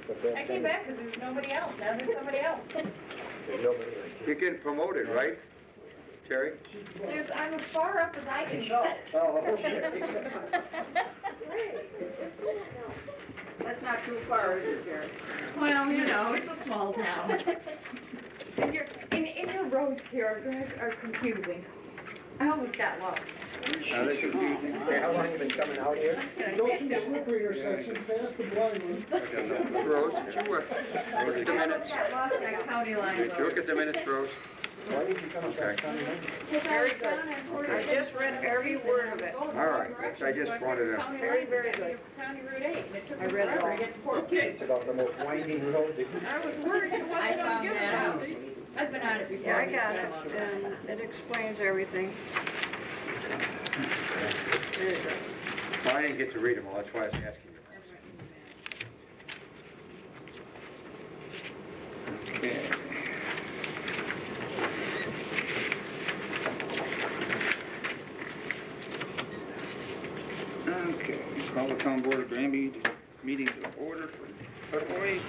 I came back because there was nobody else. Now there's somebody else. You can promote it, right, Terry? I'm as far up as I can go. Oh, okay. That's not too far, is it, Jerry? Well, you know, it's a small town. And your roads here are confusing. I almost got lost. Now this is confusing. How long have you been coming out here? Go through the slippery intersection, past the blind one. Rose, did you look at the I minutes? almost got lost in that county line Did you look at the minutes, Rose? Why did you come across County Line? Very good. I just read every word of it. All right, I just wanted to... Very, very good. County Route 8. I read it all. It's about the most winding road. I was worried it wasn't going to give it out. I've been on it before. Yeah, I got it, and it explains everything. There you go. Well, I didn't get to read them all, that's why I was asking you. Okay. Okay, call the town board of Granby meeting to order for February.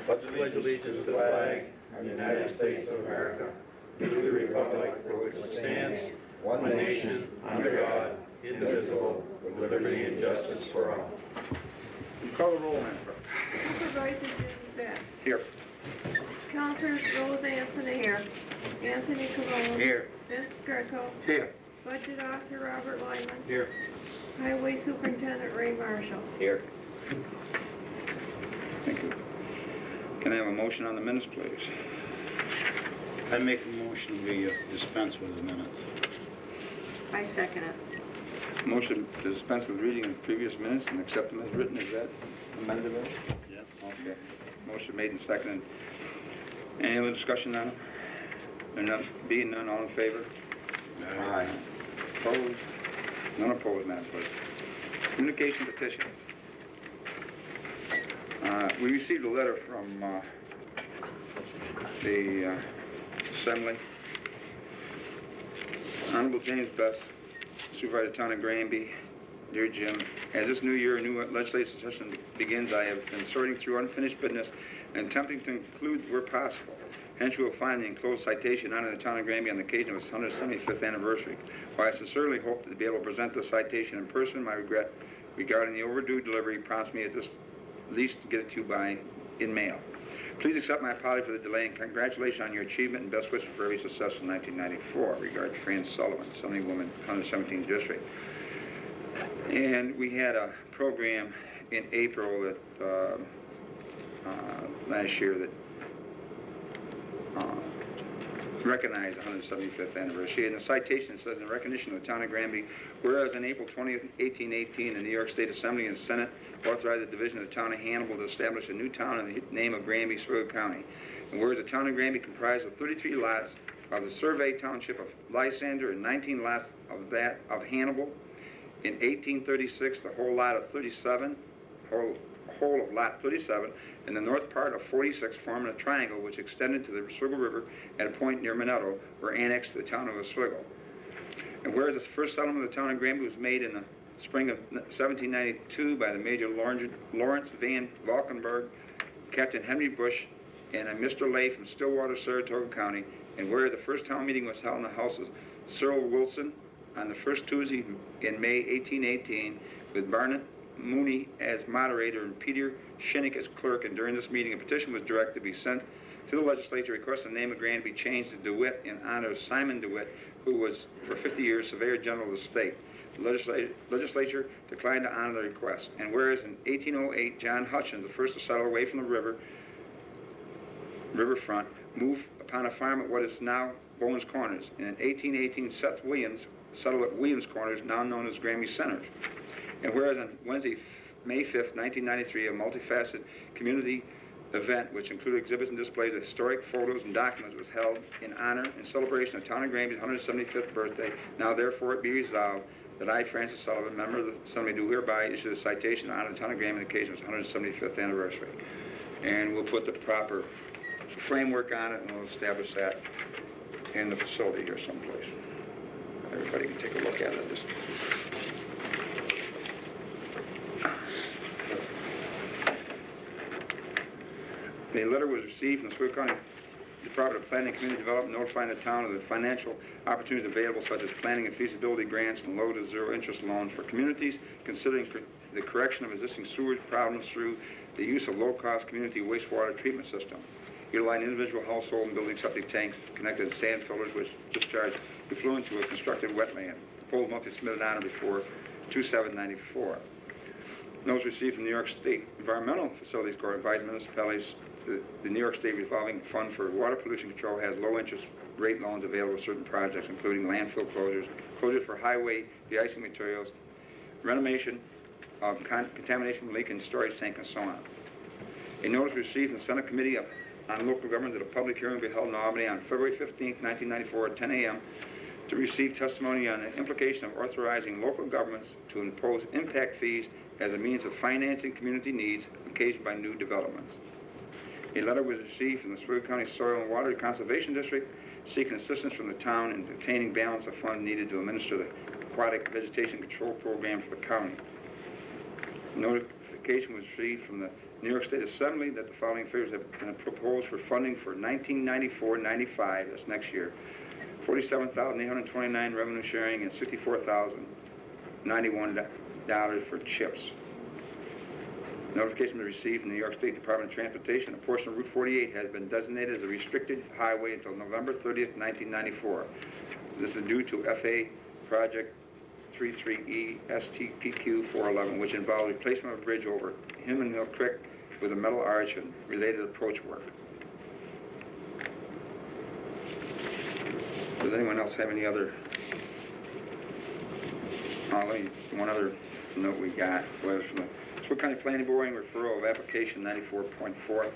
Pledge allegiance to the flag of the United States of America, to the republic for which it stands, one nation, under God, indivisible, with liberty and justice for all. Call the roll, Madam Clerk. Supervisor Jim Beck. Here. Counselors Rose Anthony. Here. Anthony Cologne. Here. Vince Greco. Here. Budget Officer Robert Lyman. Here. Highway Superintendent Ray Marshall. Here. Thank you. Can I have a motion on the minutes, please? I make a motion we dispense with the minutes. I second it. Motion to dispense with reading of the previous minutes and accept them as written. Is that amended? Yeah. Okay. Motion made and seconded. Any other discussion on it? There none, being none, all in favor? Aye. Opposed? None opposed, Madam Clerk. Communication petitions. We received a letter from the Assembly. Honorable James Best, Supervisor Town of Granby. Dear Jim, as this new year, a new legislative session begins, I have been sorting through unfinished business and attempting to include where possible. Hence, you will find the enclosed citation honoring the Town of Granby on the occasion of its 175th anniversary. While I sincerely hope to be able to present the citation in person, my regret regarding the overdue delivery prompts me at least to get it to you in mail. Please accept my apology for the delay and congratulations on your achievement and best wishes for every success in 1994. Regards, Fran Sullivan, Assemblywoman, 117th District. And we had a program in April that last year that recognized the 175th anniversary. And the citation says, in recognition of the Town of Granby, whereas on April 20th, 1818, the New York State Assembly and Senate authorized the division of the Town of Hannibal to establish a new town in the name of Granby, Sligo County. And whereas the Town of Granby comprised of 33 lots of the survey township of Lysander and 19 lots of that of Hannibal. In 1836, the whole lot of 37, whole of lot 37, and the north part of 46 forming a triangle which extended to the Oswego River at a point near Minetto were annexed to the town of Oswego. And whereas the first settlement of the town of Granby was made in the spring of 1792 by the Major Lawrence Van Valkenburg, Captain Henry Bush, and a Mr. Lay from Stillwater, Saratoga County, and where the first town meeting was held in the house of Cyril Wilson on the first Tuesday in May 1818, with Barnett Mooney as moderator and Peter Shinnick as clerk, and during this meeting a petition was directed to be sent to the legislature requesting the name of Granby be changed to DeWitt in honor of Simon DeWitt, who was for 50 years Surveyor General of the state. The legislature declined to honor the request. And whereas in 1808, John Hutchins, the first to settle away from the riverfront, moved upon a farm at what is now Bowen's Corners. And in 1818, Seth Williams settled at Williams Corners, now known as Granby Centers. And whereas on Wednesday, May 5th, 1993, a multifaceted community event which included exhibits and displays of historic photos and documents was held in honor and celebration of Town of Granby's 175th birthday. Now therefore it be resolved that I, Francis Sullivan, member of the Assembly, do hereby issue a citation to honor the Town of Granby on the occasion of its 175th anniversary. And we'll put the proper framework on it, and we'll establish that in the facility here someplace. Everybody can take a look at it. A letter was received from the Oswego County Department of Planning and Community Development notifying the town of the financial opportunities available, such as planning and feasibility grants and low to zero interest loans for communities, considering the correction of existing sewage problems through the use of low-cost community wastewater treatment system, utilizing individual household and building septic tanks connected to sand filters which discharge effluent to a constructed wetland. Proposal must be submitted on or before 2/7/94. Notice received from New York State Environmental Facilities Court advised municipalities the New York State Revolving Fund for Water Pollution Control has low interest rate loans available for certain projects, including landfill closures for highway de-icing materials, renovation of contamination leak and storage tank, and so on. A notice received from the Senate Committee on Local Government that a public hearing will be held in Albany on February 15, 1994 at 10 a.m. to receive testimony on the implication of authorizing local governments to impose impact fees as a means of financing community needs occasioned by new developments. A letter was received from the Oswego County Soil and Water Conservation District seeking assistance from the town in obtaining balance of funds needed to administer the aquatic vegetation control program for the county. Notification was received from the New York State Assembly that the following figures have been proposed for funding for 1994-95, that's next year, $47,829 revenue sharing and $64,091 for CHIPS. Notification was received from the New York State Department of Transportation. A portion of Route 48 has been designated as a restricted highway until November 30th, 1994. This is due to FA Project 33E STPQ 411, which involved replacement of a bridge over Human Mill Creek with a metal arch and related approach work. Does anyone else have any other? One other note we got was from the Oswego County Planning Board referral of application 94.4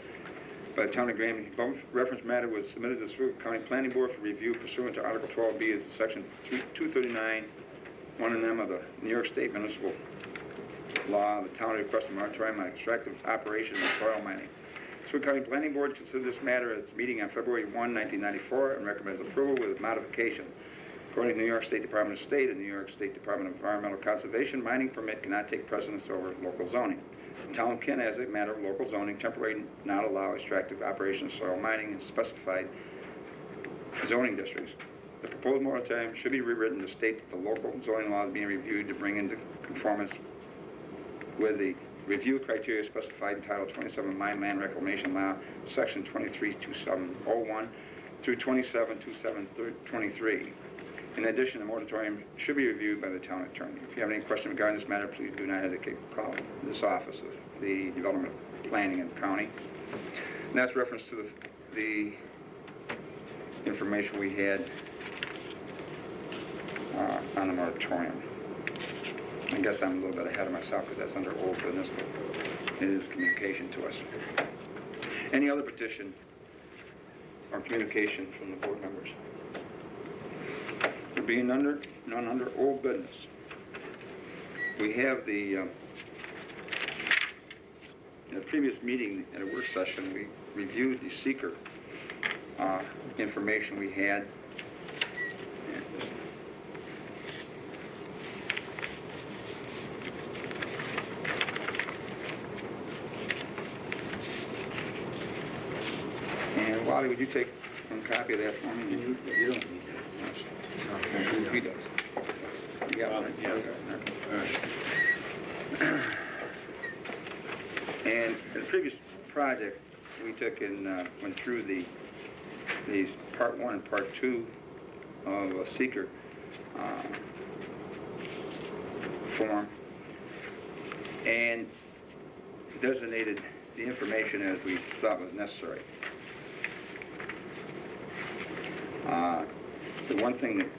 by the town of Granby. Both reference matter was submitted to the Oswego County Planning Board for review pursuant to Article 12B of Section 239, 1 of the New York State Municipal Law. The town requested a moratorium on extractive operations and soil mining. Oswego County Planning Board considered this matter at its meeting on February 1, 1994, and recommends approval with modification. According to the New York State Department of State and the New York State Department of Environmental Conservation, mining permit cannot take precedence over local zoning. The town can, as a matter of local zoning, temporarily not allow extractive operations of soil mining in specified zoning districts. The proposed moratorium should be rewritten to state that the local zoning law is being reviewed to bring into conformance with the review criteria specified in Title 27 Mine Land Reclamation Law, Section 232701 through 272723. In addition, the moratorium should be reviewed by the town attorney. If you have any question regarding this matter, please do not hesitate to call this office of the Development Planning in the county. And that's reference to the information we had on the moratorium. I guess I'm a little bit ahead of myself because that's under old business, but it is communication to us. Any other petition or communication from the board members? There being none under old business. We have in a previous meeting at a work session, we reviewed the seeker information we had. And Wally, would you take one copy of that for me? You don't need that. He does. Yeah. And in the previous project, we took and went through these Part 1 and Part 2 of a seeker form and designated the information as we thought was necessary. The one thing that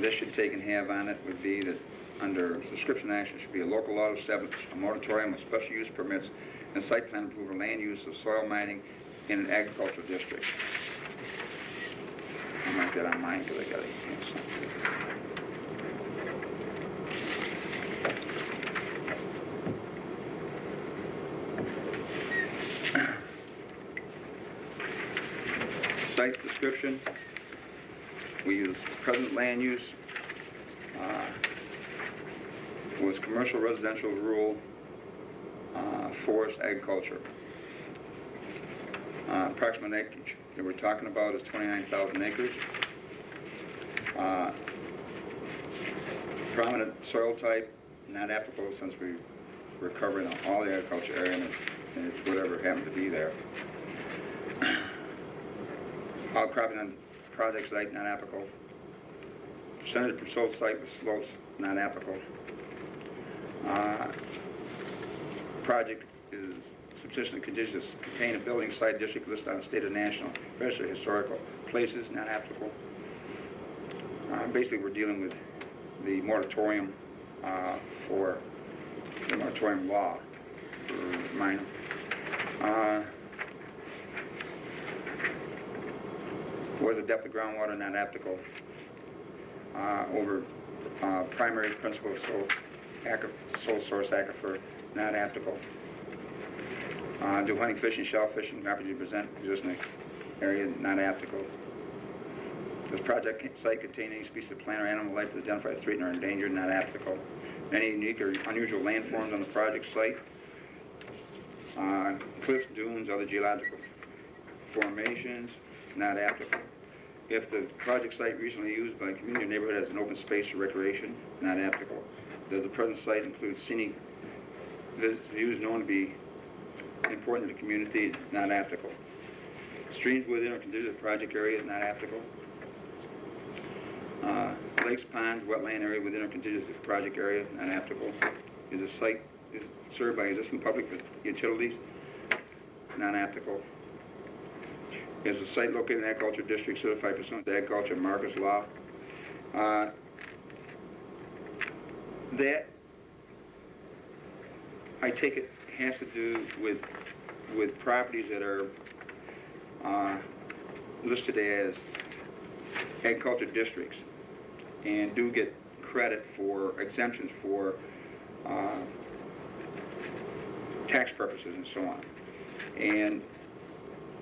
this should take and have on it would be that under subscription action should be a local law to establish a moratorium of special use permits and site plan approval land use of soil mining in an agricultural district. I mark that on mine because I got it. Site description. We use present land use was commercial, residential, rural, forest, agriculture. Approximate acreage that we're talking about is 29,000 acres. Prominent soil type, not applicable since we're covering all the agriculture area and it's whatever happened to be there. All cropping on project site, not applicable. Percentage per soil site with slopes, not applicable. Project is subsistence conditions contain a building site district listed on the state or national register of historical places, not applicable. Basically, we're dealing with the moratorium for the moratorium law for minor. Was the depth of groundwater not applicable over primary principal sole source aquifer, not applicable. Do hunting, fishing, shellfishing rapidly present existing area, not applicable. Does project site contain any species of plant or animal life that identified as threatened or endangered, not applicable. Any unique or unusual landforms on the project site, cliffs, dunes, other geological formations, not applicable. If the project site recently used by a community or neighborhood as an open space for recreation, not applicable. Does the present site include scenic visits, views known to be important to the community, not applicable. Streams within or considered the project area, not applicable. Lakes, ponds, wetland area within or considered the project area, not applicable. Is the site served by existing public utilities, not applicable. Is the site located in agriculture district certified pursuant to agriculture markers law? That, I take it, has to do with properties that are listed as agriculture districts and do get credit for exemptions for tax purposes and so on. And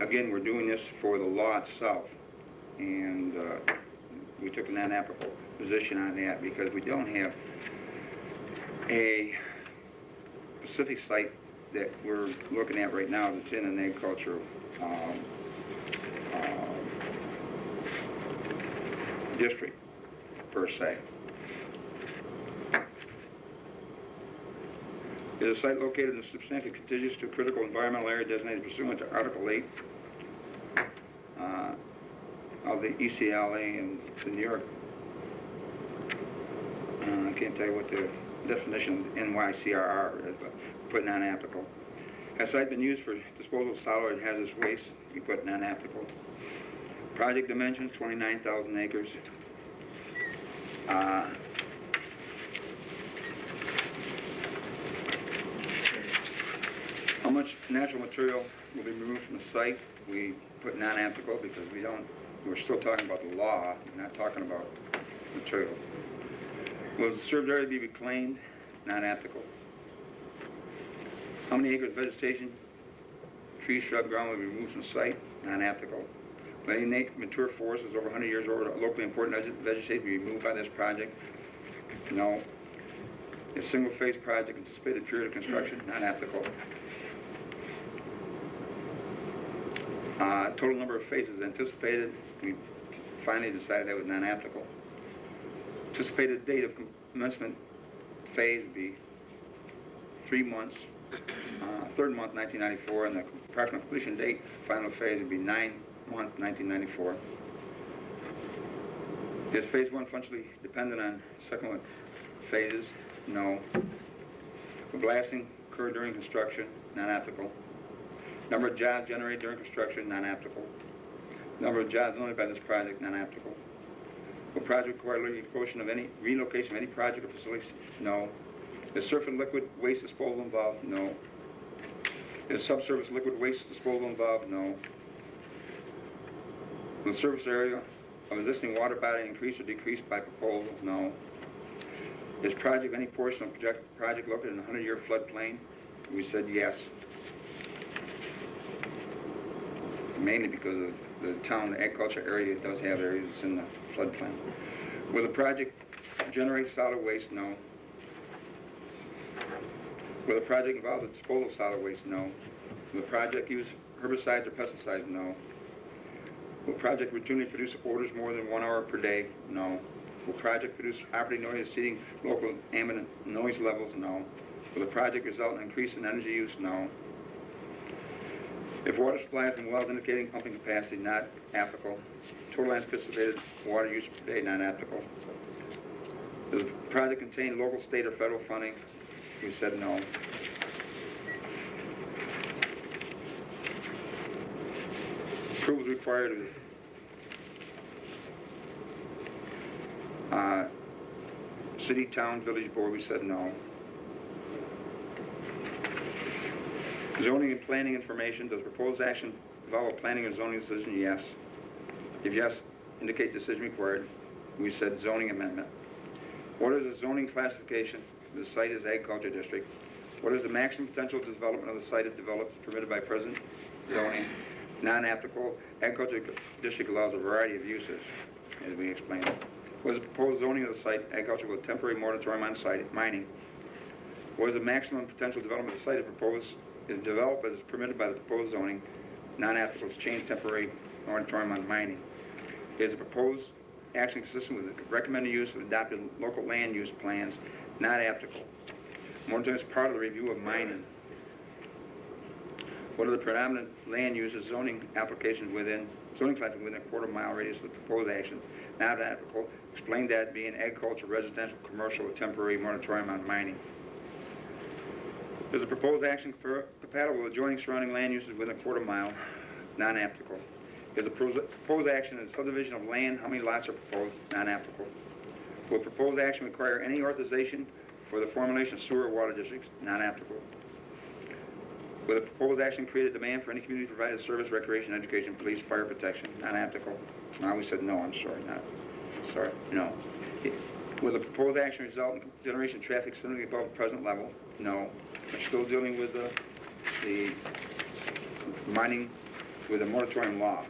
again, we're doing this for the law itself, and we took an inapplicable position on that because we don't have a specific site that we're looking at right now that's in an agricultural district, per se. Is a site located in substantially contiguous to a critical environmental area designated pursuant to Article 8 of the ECLA and the New York, I can't tell you what the definition of NYCRR is, but put non-applicable. Has site been used for disposal of solid and hazardous waste? We put non-applicable. Project dimensions, 29,000 acres. How much natural material will be removed from the site? We put non-applicable because we're still talking about the law, we're not talking about material. Will the served area be reclaimed? Non-applicable. How many acres of vegetation, tree, shrub, ground will be removed from the site? Non-applicable. Will any mature forests over 100 years old or locally important vegetation be removed by this project? No. A single-phase project, anticipated period of construction? Non-applicable. Total number of phases anticipated, we finally decided that was non-applicable. Anticipated date of commencement phase would be 3 months, third month 1994, and the approximate completion date, final phase would be 9 month 1994. Is phase 1 functionally dependent on subsequent phases? No. Will blasting occur during construction? Non-applicable. Number of jobs generated during construction? Non-applicable. Number of jobs owned by this project? Non-applicable. Will project require relocation of any project or facility? No. Is surface and liquid waste disposal involved? No. Is subsurface liquid waste disposal involved? No. Will the surface area of existing water body increase or decrease by proposal? No. Is project any portion of project located in a 100-year floodplain? We said yes. Mainly because of the town agriculture area does have areas in the floodplain. Will the project generate solid waste? No. Will the project involve the disposal of solid waste? No. Will the project use herbicides or pesticides? No. Will project routinely produce orders more than 1 hour per day? No. Will project produce operating noise exceeding local ambient noise levels? No. Will the project result in an increase in energy use? No. If water supply from wells indicating pumping capacity, not applicable. Total anticipated water use per day, not applicable. Does the project contain local, state, or federal funding? We said no. Approval is required with city, town, village board. We said no. Zoning and planning information. Does proposed action involve a planning or zoning decision? Yes. If yes, indicate decision required. We said zoning amendment. What is the zoning classification? The site is agriculture district. What is the maximum potential development of the site if developed permitted by present zoning? Non-applicable. Agriculture district allows a variety of uses, as we explained. What is the proposed zoning of the site? Agriculture with temporary moratorium on site mining. What is the maximum potential development of the site if developed as permitted by the proposed zoning? Non-applicable. Change temporary moratorium on mining. Is the proposed action consistent with the recommended use of adopted local land use plans? Not applicable. Moratorium is part of the review of mining. What are the predominant land uses zoning applications within a quarter-mile radius of the proposed action? Not applicable. Explain that being agriculture, residential, commercial, with temporary moratorium on mining. Is the proposed action compatible with adjoining surrounding land uses within a quarter-mile? Non-applicable. Is the proposed action in subdivision of land? How many lots are proposed? Non-applicable. Will proposed action require any authorization for the formulation of sewer or water districts? Non-applicable. Will the proposed action create a demand for any community provided service, recreation, education, police, fire protection? Non-applicable. Now we said no, I'm sorry, no. Will the proposed action result in generation of traffic significantly above the present level? No. We're still dealing with the mining with a moratorium law.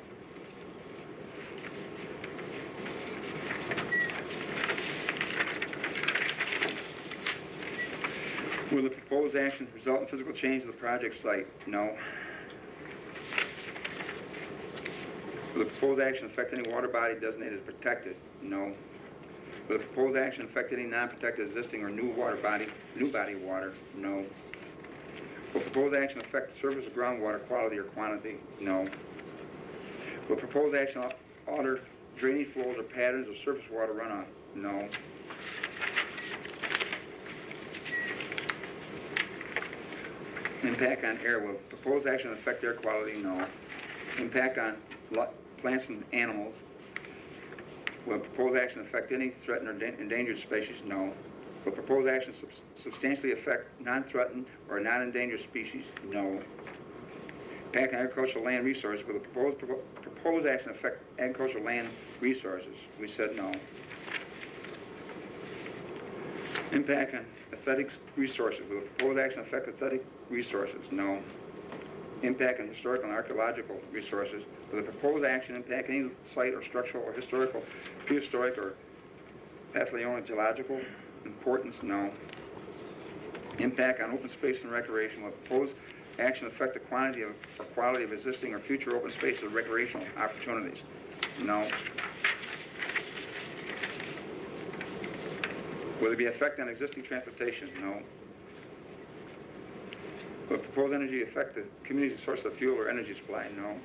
Will the proposed action result in physical change of the project site? No. Will the proposed action affect any water body designated as protected? No. Will the proposed action affect any non-protected existing or new body of water? No. Will proposed action affect surface or groundwater quality or quantity? No. Will proposed action alter drainage flows or patterns of surface water runoff? No. Impact on air. Will proposed action affect air quality? No. Impact on plants and animals. Will proposed action affect any threatened or endangered species? No. Will proposed action substantially affect non-threatened or non-endangered species? No. Impact on agricultural land resources. Will the proposed action affect agricultural land resources? We said no. Impact on aesthetic resources. Will the proposed action affect aesthetic resources? No. Impact on historical and archaeological resources. Will the proposed action impact any site or structural or historical, prehistoric or paleontological importance? No. Impact on open space and recreation. Will the proposed action affect the quantity or quality of existing or future open spaces or recreational opportunities? No. Will there be effect on existing transportation? No. Will proposed energy affect the community's source of fuel or energy supply? No.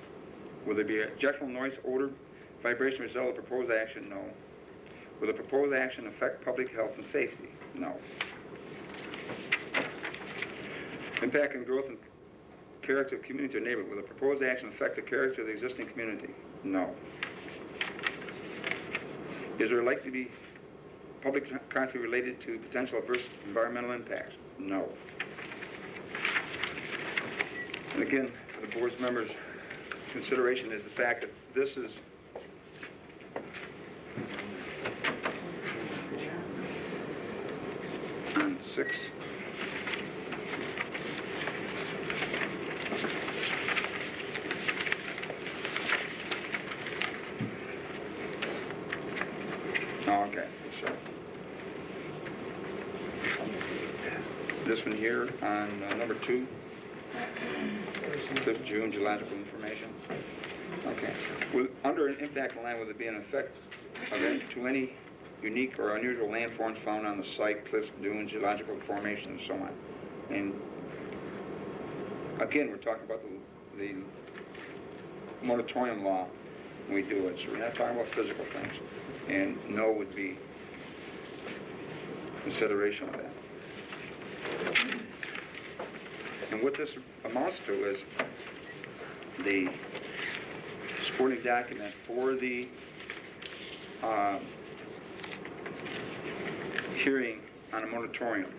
Will there be a objectionable noise, odor, vibration result of proposed action? No. Will the proposed action affect public health and safety? No. Impact on growth and character of community or neighborhood. Will the proposed action affect the character of the existing community? No. Is there likely to be public conflict related to potential adverse environmental impacts? No. And again, for the board's members' consideration is the fact that this is on 6. Okay, so this one here on number 2. 5th June, geological information. Okay. Under an impact line, will there be an effect to any unique or unusual landforms found on the site, cliffs, dunes, geological formations, and so on? And again, we're talking about the moratorium law when we do it, so we're not talking about physical things. And no would be consideration of that. And what this amounts to is the supporting document for the hearing on a moratorium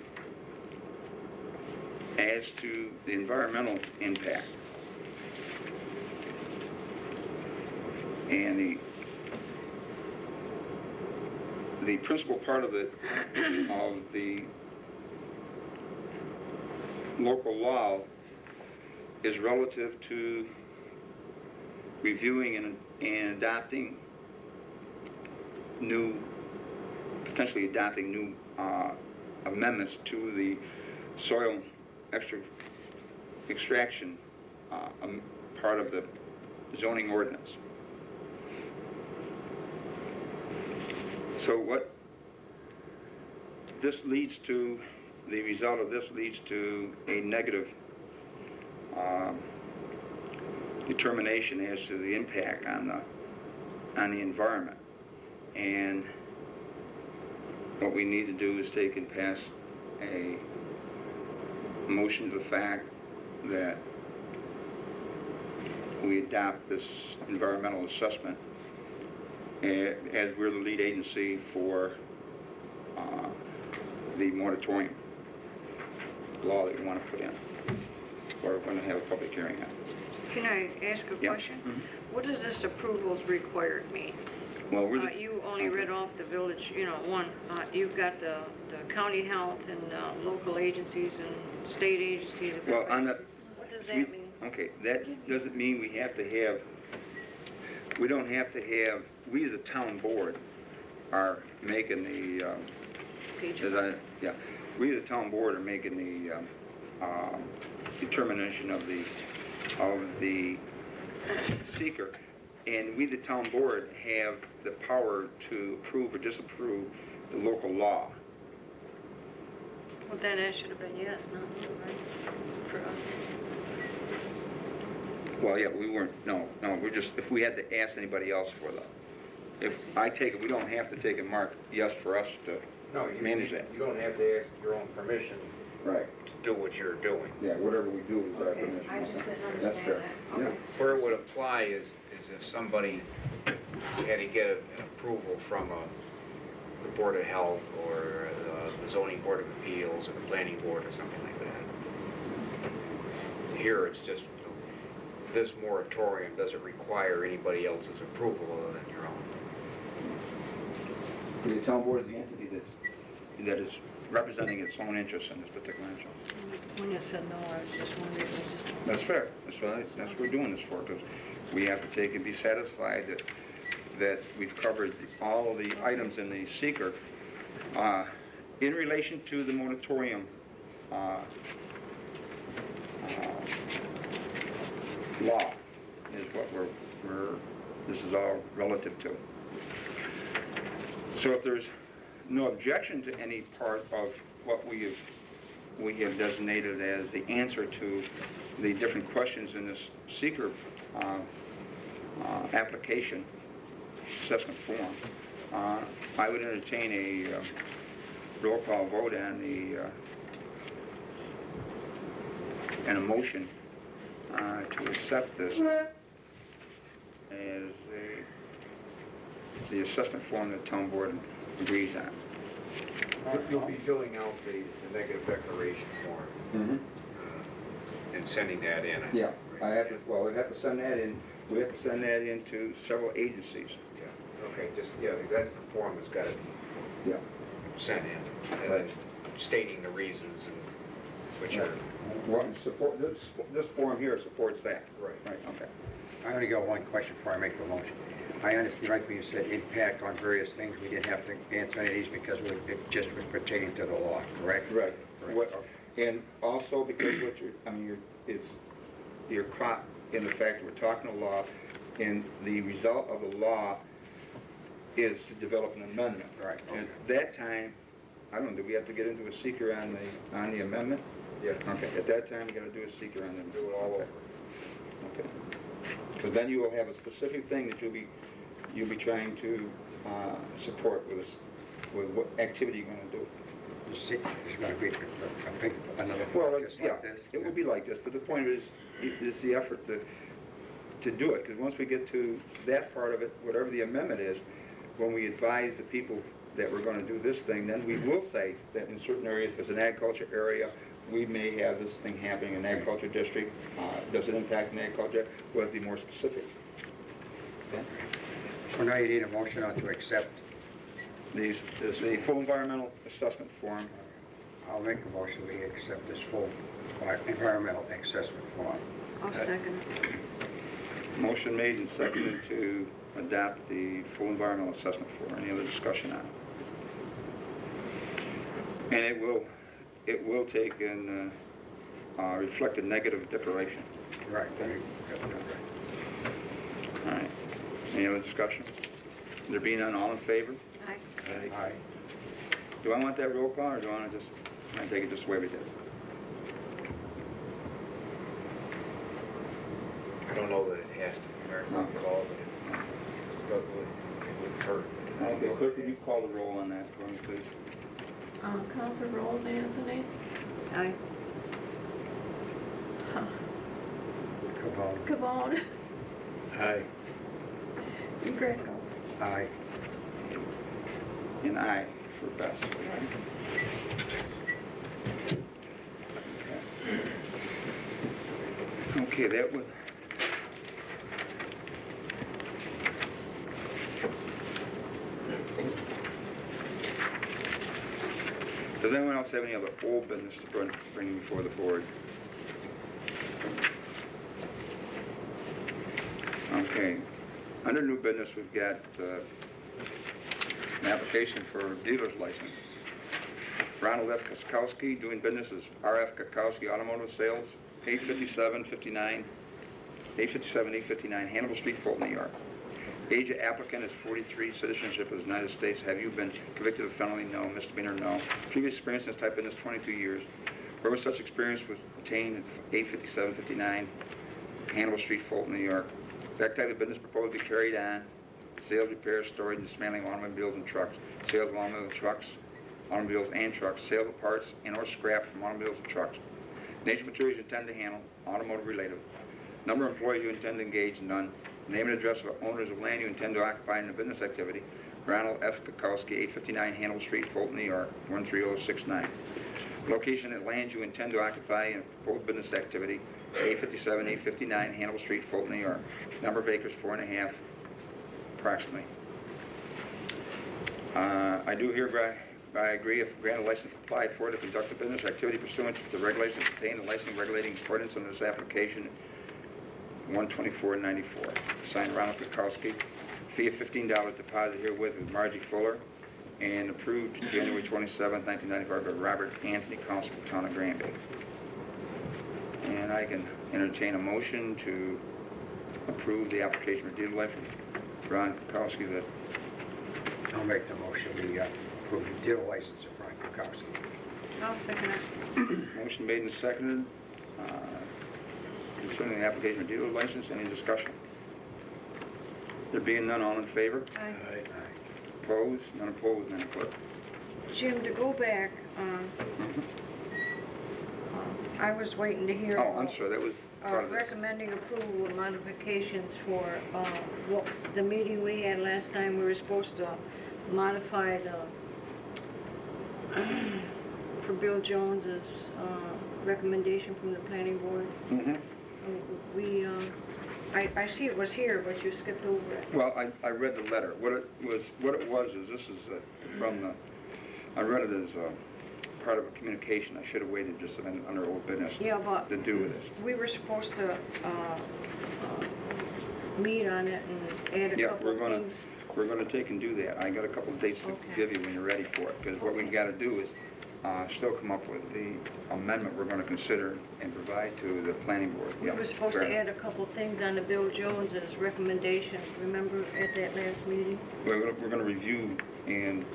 as to the environmental impact and the principal part of the local law is relative to reviewing and adopting potentially adopting new amendments to the soil extraction part of the zoning ordinance. So what this leads to, the result of this leads to a negative determination as to the impact on the environment. And what we need to do is take and pass a motion to the fact that we adopt this environmental assessment as we're the lead agency for the moratorium law that we want to put in, or we're going to have a public hearing on. Can I ask a Yeah. question? Mm-hmm. What does this approvals required mean? Well, You only read off the village, one. You've got the county health and local agencies and state agencies. Well, on the, What does that mean? okay, that doesn't mean we have to have, we don't have to have, we as a town board are making the, Page we as a town board are making the determination of the seeker. And we, the town board, have the power to approve or disapprove the local law. Well, then that should have been yes, not no, right? For us. Well, yeah, we weren't, no, we're just, if we had to ask anybody else for that. If I take it, we don't have to take a mark yes for us to manage that. You don't have to ask your own permission Right. to do what you're doing. Yeah, whatever we do is our Okay, permission. I just didn't That's understand fair. that. Okay. Where it would apply is if somebody had to get an approval from the Board of Health or the Zoning Board of Appeals or the Planning Board or something like that. Here, it's just, this moratorium doesn't require anybody else's approval other than your own. The town board is the entity that is representing its own interests in this particular interest. When you said no, I was just wondering, it was just... That's fair. That's what we're doing this for, because we have to take and be satisfied that we've covered all the items in the seeker in relation to the moratorium law is what this is all relative to. So if there's no objection to any part of what we have designated as the answer to the different questions in this seeker application assessment form, I would entertain a roll call vote on and a motion to accept this as the assessment form that the town board agrees on. You'll be filling out the negative declaration form and sending that in. Yeah, we have to send that in. We have to send that in to several agencies. Yeah, okay, that's the form that's got to be Yeah. sent in. And Right. then stating the reasons and which are... What support this form here supports that. Right. Right. Okay. I only got one question before I make the motion. I understand, like when you said impact on various things, we didn't have to answer any of these because it just was pertaining to the law, correct? Right. Correct. What And also because what you're, I mean, you're caught in the fact that we're talking a law, and the result of the law is to develop an amendment. Right. And at that time, I don't know, do we have to get into a seeker on the amendment? Yes. Okay, at that time, you gotta do a seeker on them. Do it all over. Okay. Because then you will have a specific thing that you'll be trying to support with what activity you're gonna do. It's going to be another Well, one just yeah, like this. it will be like this, but the point is the effort to do it, because once we get to that part of it, whatever the amendment is, when we advise the people that we're going to do this thing, then we will say that in certain areas, if it's an agriculture area, we may have this thing happening in an agriculture district. Does it impact an agriculture? Will it be more specific? Okay. So now you need a motion to accept. This is a full environmental assessment form. I'll make a motion we accept this full environmental assessment form. I'll second it. Motion made and seconded to adopt the full environmental assessment form. Any other discussion on it? And it will take and reflect a negative declaration. Right. All right. Any other discussion? There being none, all in favor? Aye. Aye. Do I want that roll call, or do I want to just, I take it just the way we did? I don't know that it has to be marathon at all, but it would hurt. Okay, clerk, could you call the roll on that for me, please? Counselor Rolls, Anthony? Aye. Cabal. Cavone? Aye. Greco? Aye. And aye for Bess. Okay, that was... Does anyone else have any other old business to bring before the board? Okay. Under new business, we've got an application for a dealer's license. Ronald F. Koskowski, doing business as R.F. Koskowski Automotive Sales, 857-859 Hannibal Street, Fulton, New York. Age of applicant is 43. Citizenship is United States. Have you been convicted of felony? No. Misdemeanor? No. Previous experience in this type of business, 22 years. Wherever such experience was obtained at 857-59 Hannibal Street, Fulton, New York. That type of business proposed to be carried on. Sales, repair, storage, and dismantling of automobiles and trucks. Sales of automobiles and trucks. Sales of parts and or scrap from automobiles and trucks. Nature of materials you intend to handle, automotive related. Number of employees you intend to engage, none. Name and address of owners of land you intend to occupy in the business activity. Ronald F. Koskowski, 859 Hannibal Street, Fulton, New York, 13069. Location at land you intend to occupy in a proposed business activity, 859 Hannibal Street, Fulton, New York. Number of acres, 4.5, approximately. I do hereby agree if granted license applied for to conduct a business activity pursuant to the regulations contained in the licensing regulating ordinance under this application, 124.94. Signed, Ronald Koskowski. Fee of $15 deposit herewith with Margie Fuller, and approved January 27, 1995 by Robert Anthony, Council of the Town of Granby. And I can entertain a motion to approve the application for dealer license. Ron Koskowski, that I'll make the motion we approve the dealer license of Ron Koskowski. I'll second it. motion made and seconded concerning the application for dealer license. Any discussion? There being none, all in favor? Aye. Opposed? None opposed, Madam Clerk. Jim, to go back, I was waiting to hear. Oh, I'm sorry, that was part of this. Recommending approval of modifications for what the meeting we had last time. We were supposed to modify the for Bill Jones's recommendation from the planning board. We I see it was here, but you skipped over it. Well, I read the letter. What it was is this is from the. I read it as part of a communication. I should have waited just under old business. Yeah, but to do with this. we were supposed to meet on it and add a Yeah, couple of things. we're gonna take and do that. I got a couple of dates to give you when you're ready for it. Because what we've got to do is still come up with the amendment we're going to consider and provide to the planning board. We Yeah, were supposed fair to enough. add a couple things on the Bill Jones's recommendation, remember at that last meeting? We're going to review and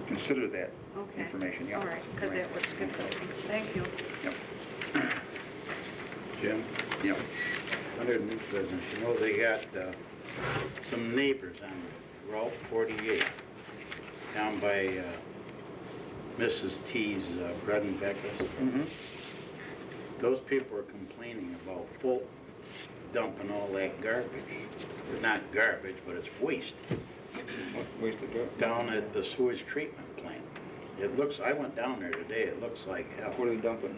consider that Okay. information, yeah. All right, because that was skipped over. Thank you. Yep. Jim, Yep. under new business, you know, they got some neighbors on Route 48 down by Mrs. T's bread and breakfast. Mm-hmm. Those people are complaining about folk dumping all that garbage. It's not garbage, but it's waste What waste to do it? down at the sewage treatment plant. It looks, I went down there today, it looks like hell. What are they dumping?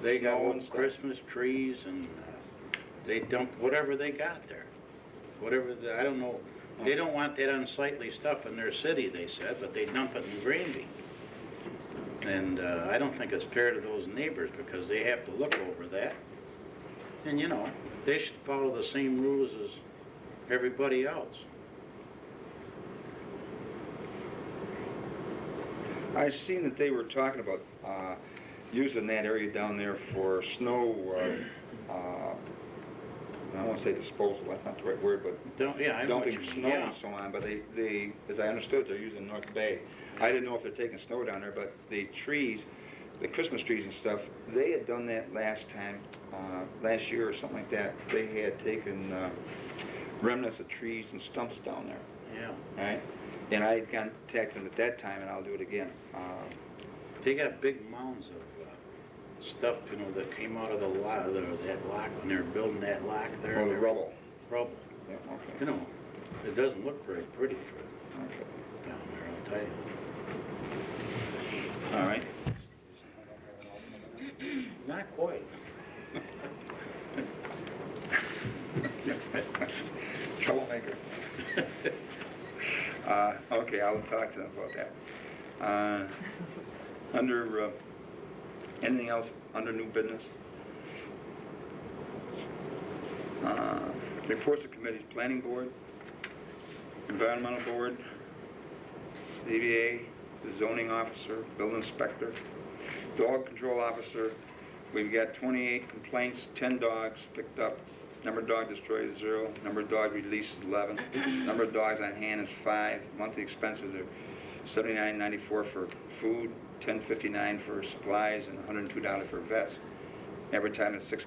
They got Snow old and stuff? Christmas trees and they dump whatever they got there. Whatever, I don't know. They don't want that unsightly stuff in their city, they said, but they dump it in Granby. And I don't think it's fair to those neighbors because they have to look over that. And you know, they should follow the same rules as everybody else. I seen that they were talking about using that area down there for snow, I won't say disposal, that's not the right word, but Yeah, I know what dumping you mean. snow Yeah. and so on, but they, as I understood, they're using North Bay. I didn't know if they're taking snow down there, but the trees, the Christmas trees and stuff, they had done that last time, last year or something like that. They had taken remnants of trees and stumps down there, Yeah. right? And I had contacted them at that time, and I'll do it again. They got big mounds of stuff, you know, that came out of the lock, that lock, when they were building that lock there. Or the rubble. Rubble. Yeah, okay. You know, it doesn't look very pretty for Okay. down there, I'll tell you. All right. Not quite. Troublemaker. Okay, I'll talk to them about that. Under, anything else under new business? Reports of committees, planning board, environmental board, ZBA, the zoning officer, building inspector, dog control officer. We've got 28 complaints, 10 dogs picked up. Number of dog destroyed is 0. Number of dog released is 11. Number of dogs on hand is 5. Monthly expenses are $79.94 for food, $10.59 for supplies, and $102 for vets. Advertising is $6.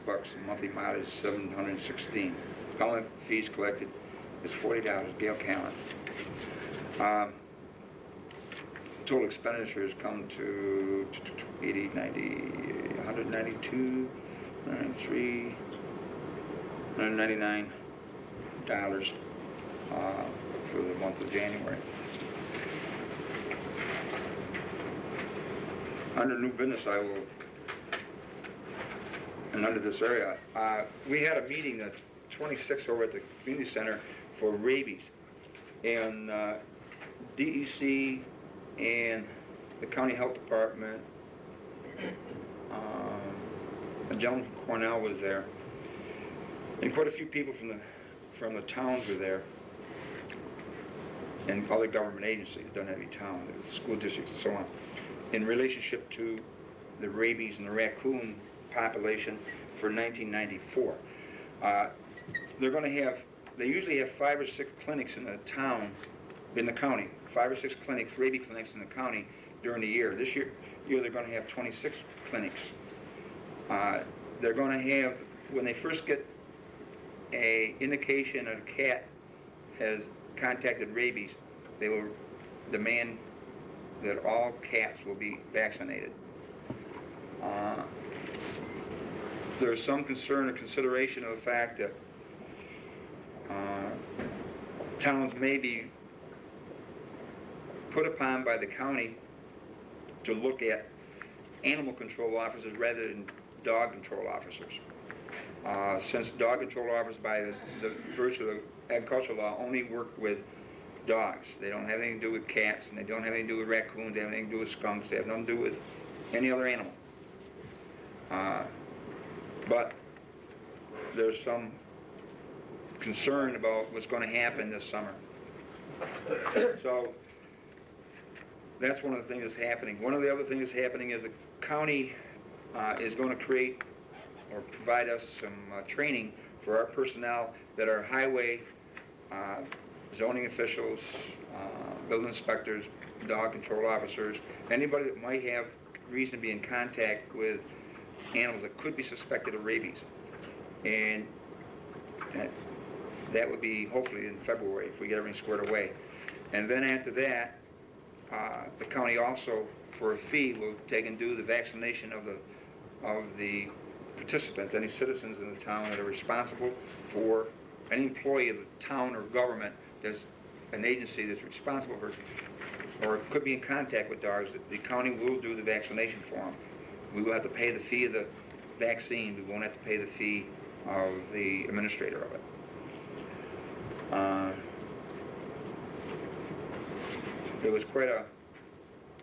Monthly mileage is $716. Calling fees collected is $40. Gail Callan. Total expenditures come to 80, 90, 192, 93, $199 for the month of January. Under new business, I will, and under this area, we had a meeting at 26 over at the community center for rabies, and DEC and the county health department, a gentleman from Cornell was there, and quite a few people from the towns were there, and other government agencies, it doesn't have to be town, the school districts and so on, in relationship to the rabies and the raccoon population for 1994. They're going to have, they usually have 5 or 6 clinics in the town, in the county, 5 or 6 clinics, rabies clinics in the county during the year. This year they're going to have 26 clinics. They're going to have, when they first get a indication that a cat has contracted rabies, they will demand that all cats will be vaccinated. There's some concern or consideration of the fact that towns may be put upon by the county to look at animal control officers rather than dog control officers. Since dog control officers, by the virtue of agricultural law, only work with dogs. They don't have anything to do with cats, and they don't have anything to do with raccoons, they have anything to do with skunks, they have nothing to do with any other animal. But there's some concern about what's going to happen this summer. So that's one of the things that's happening. One of the other things that's happening is the county is going to create or provide us some training for our personnel that are highway, zoning officials, building inspectors, dog control officers, anybody that might have reason to be in contact with animals that could be suspected of rabies. And that would be hopefully in February if we get everything squared away. And then after that, the county also, for a fee, will take and do the vaccination of the participants, any citizens in the town that are responsible for, any employee of the town or government that's an agency that's responsible for or could be in contact with dogs. The county will do the vaccination for them. We will have to pay the fee of the vaccine. We won't have to pay the fee of the administrator of it. It was quite a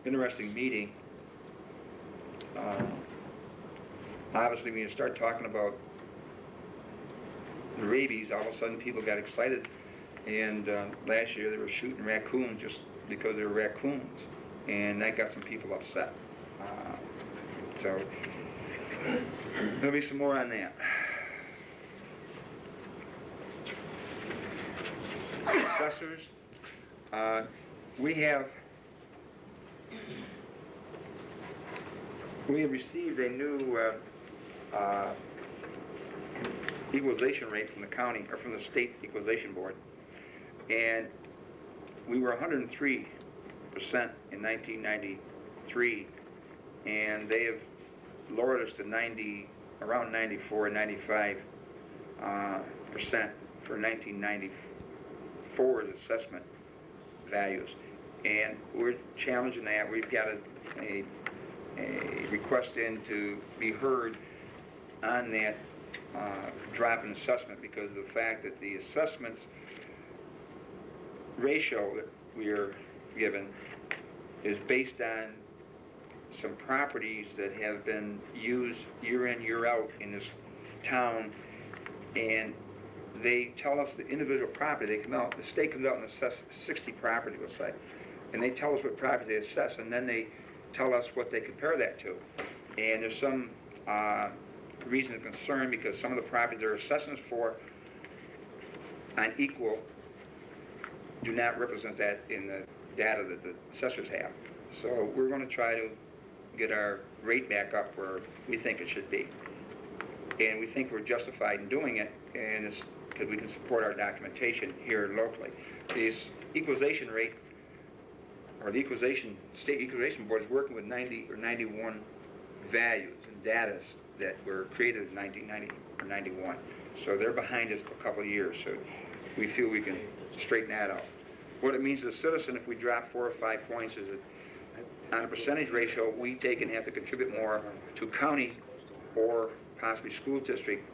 interesting meeting. Obviously, when you start talking about the rabies, all of a sudden people got excited. And last year they were shooting raccoons just because they were raccoons, and that got some people upset. So there'll be some more on that. Assessors, we have received a new equalization rate from the county, or from the state equalization board, and we were 103% in 1993, and they have lowered us to around 94, 95% for 1994's assessment values, and we're challenging that. We've got a request in to be heard on that drop in assessment because of the fact that the assessments ratio that we are given is based on some properties that have been used year in, year out in this town, and they tell us the individual property, the state comes out and assess 60 property, let's say, and they tell us what property they assess, and then they tell us what they compare that to. And there's some reason of concern because some of the properties they're assessing us for on equal do not represent that in the data that the assessors have. So we're going to try to get our rate back up where we think it should be. And we think we're justified in doing it, and it's because we can support our documentation here locally. This equalization rate, or the state equalization board is working with 90 or 91 values and data that were created in 1990 or 91. So they're behind us a couple of years, so we feel we can straighten that out. What it means to the citizen if we drop 4 or 5 points is that on a percentage ratio, we take and have to contribute more to county or possibly school district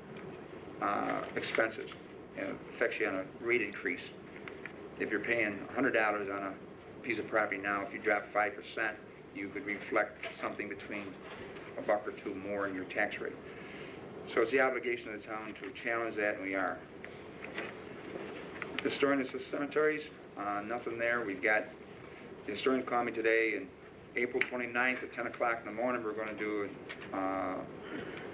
expenses, and it affects you on a rate increase. If you're paying $100 on a piece of property now, if you drop 5%, you could reflect something between $1 or $2 more in your tax rate. So it's the obligation of the town to challenge that, and we are. Historian of cemeteries, nothing there. We've got, the historian called me today, and April 29th at 10 o'clock in the morning, we're going to do an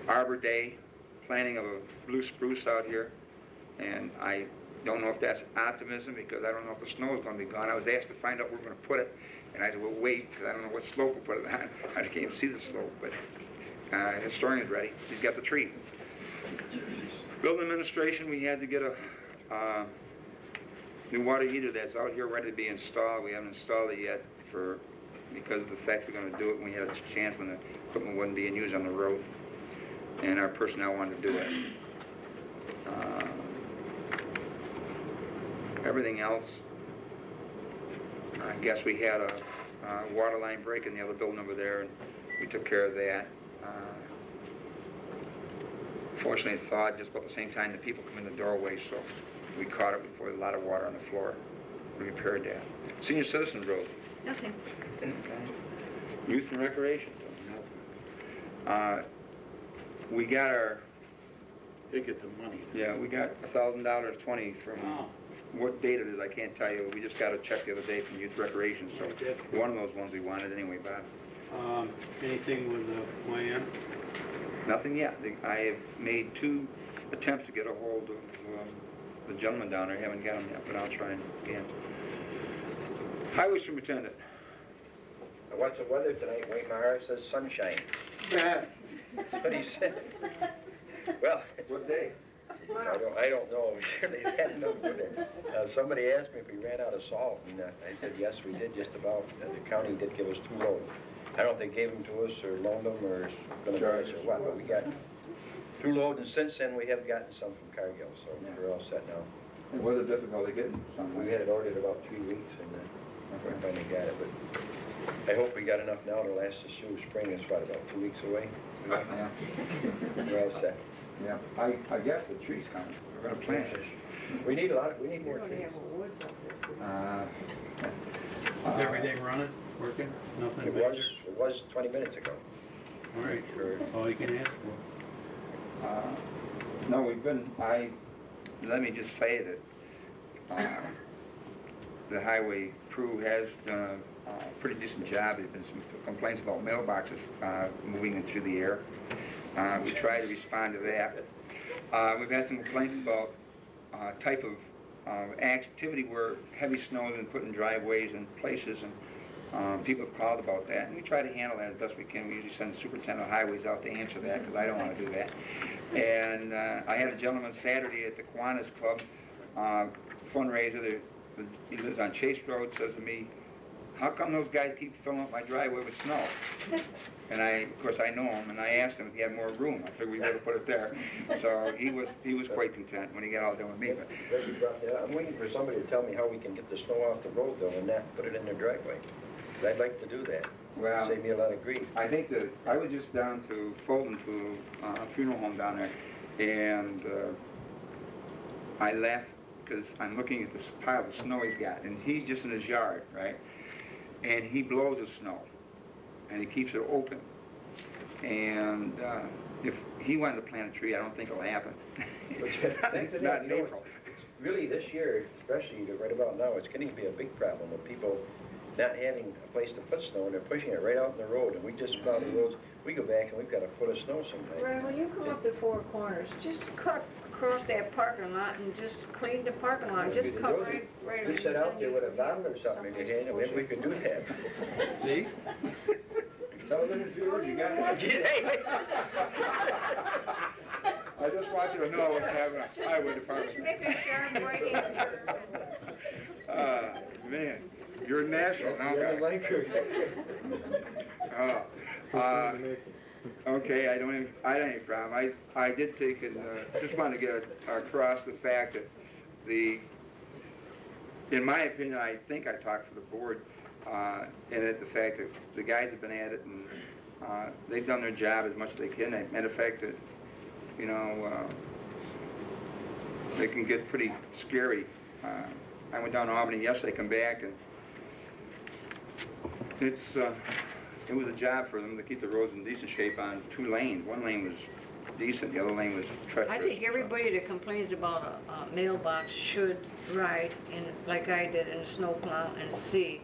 Arbor Day, planting of a blue spruce out here. And I don't know if that's optimism because I don't know if the snow is going to be gone. I was asked to find out where we're going to put it, and I said, well, wait, because I don't know what slope we'll put it on. I can't even see the slope, but the historian's ready. He's got the tree. Building administration, we had to get a new water heater that's out here ready to be installed. We haven't installed it yet because of the fact we're going to do it when we had a chance when the equipment wasn't being used on the road. And our personnel wanted to do it. Everything else, I guess we had a water line break in the other building over there, and we took care of that. Fortunately, it thawed just about the same time the people come in the doorway, so we caught it before a lot of water on the floor. We repaired that. Senior Citizen Road. Nothing. Okay. Youth and Recreation. We got our... They get the money. Yeah, we got $1,000.20 from what date it is, I can't tell you. We just got a check the other day from Youth Recreation, so one of those ones we wanted anyway, Bob. Anything with the plan? Nothing yet. I have made 2 attempts to get a hold of the gentleman down there. Haven't got him yet, but I'll try again. Highway Superintendent. What's the weather tonight? Wayne Maher says sunshine. That's what he said. Well, What day? I don't know. They had enough with it. Somebody asked me if we ran out of salt, and I said, yes, we did just about. The county did give us 2 loads. I don't think they gave them to us or loaned them or going to buy us or what, but we got 2 loads, and since then we have gotten some from Cargill, so we're all set now. It was a difficulty getting some. We had it ordered about 3 weeks, and we finally got it, but I hope we got enough now to last us through spring. It's what, about 2 weeks away? Yeah. We're all set. Yeah. I guess the tree's coming. We're going to plant it. We need more We're gonna trees. have a woods up there. Is everything running, working? Nothing It major? was 20 minutes ago. All right, Sure. all you can ask for. No, let me just say that the highway crew has done a pretty decent job. There's been some complaints about mailboxes moving in through the air. We try to respond to that. We've had some complaints about type of activity where heavy snow has been put in driveways and places, and people have called about that, and we try to handle that as best we can. We usually send the superintendent of highways out to answer that, because I don't want to do that. And I had a gentleman Saturday at the Kiwanis Club fundraiser. He lives on Chase Road, says to me, how come those guys keep filling up my driveway with snow? And of course, I know him, and I asked him if he had more room. I figured we better put it there. So he was quite content when he got all done with me. But I'm waiting for somebody to tell me how we can get the snow off the road, though, and not put it in their driveway. 'Cause I'd like to do that. Well, Save me a lot of grief. I think that I was just down to Fulton to a funeral home down there, and I laughed because I'm looking at this pile of snow he's got, and he's just in his yard, right? And he blows the snow, and he keeps it open. And if he wanted to plant a tree, I don't think it'll happen. Not in April. Really, this year, especially right about now, it's getting to be a big problem with people not having a place to put snow, and they're pushing it right out in the road, and we just plowed the roads. We go back and we've got a foot of snow sometimes. Right, when you come up the 4 corners, just cut across that parking lot and just clean the parking lot, just cut right. You sit out there with a bottle or something in your hand, and maybe we could do that. See? Tell them if you got it. I just want you to know what's happening at the highway department. Just making sure I'm right answer. Man, you're national now, guy. Okay, I don't have any problem. I did take and just wanted to get across the fact that in my opinion, I think I talked for the board, in it, the fact that the guys have been at it and they've done their job as much as they can. Matter of fact, that they can get pretty scary. I went down to Albany yesterday, come back, and it was a job for them to keep the roads in decent shape on 2 lanes. 1 lane was decent, the other lane was treacherous. I think everybody that complains about a mailbox should ride in, like I did, in a snowplow and see.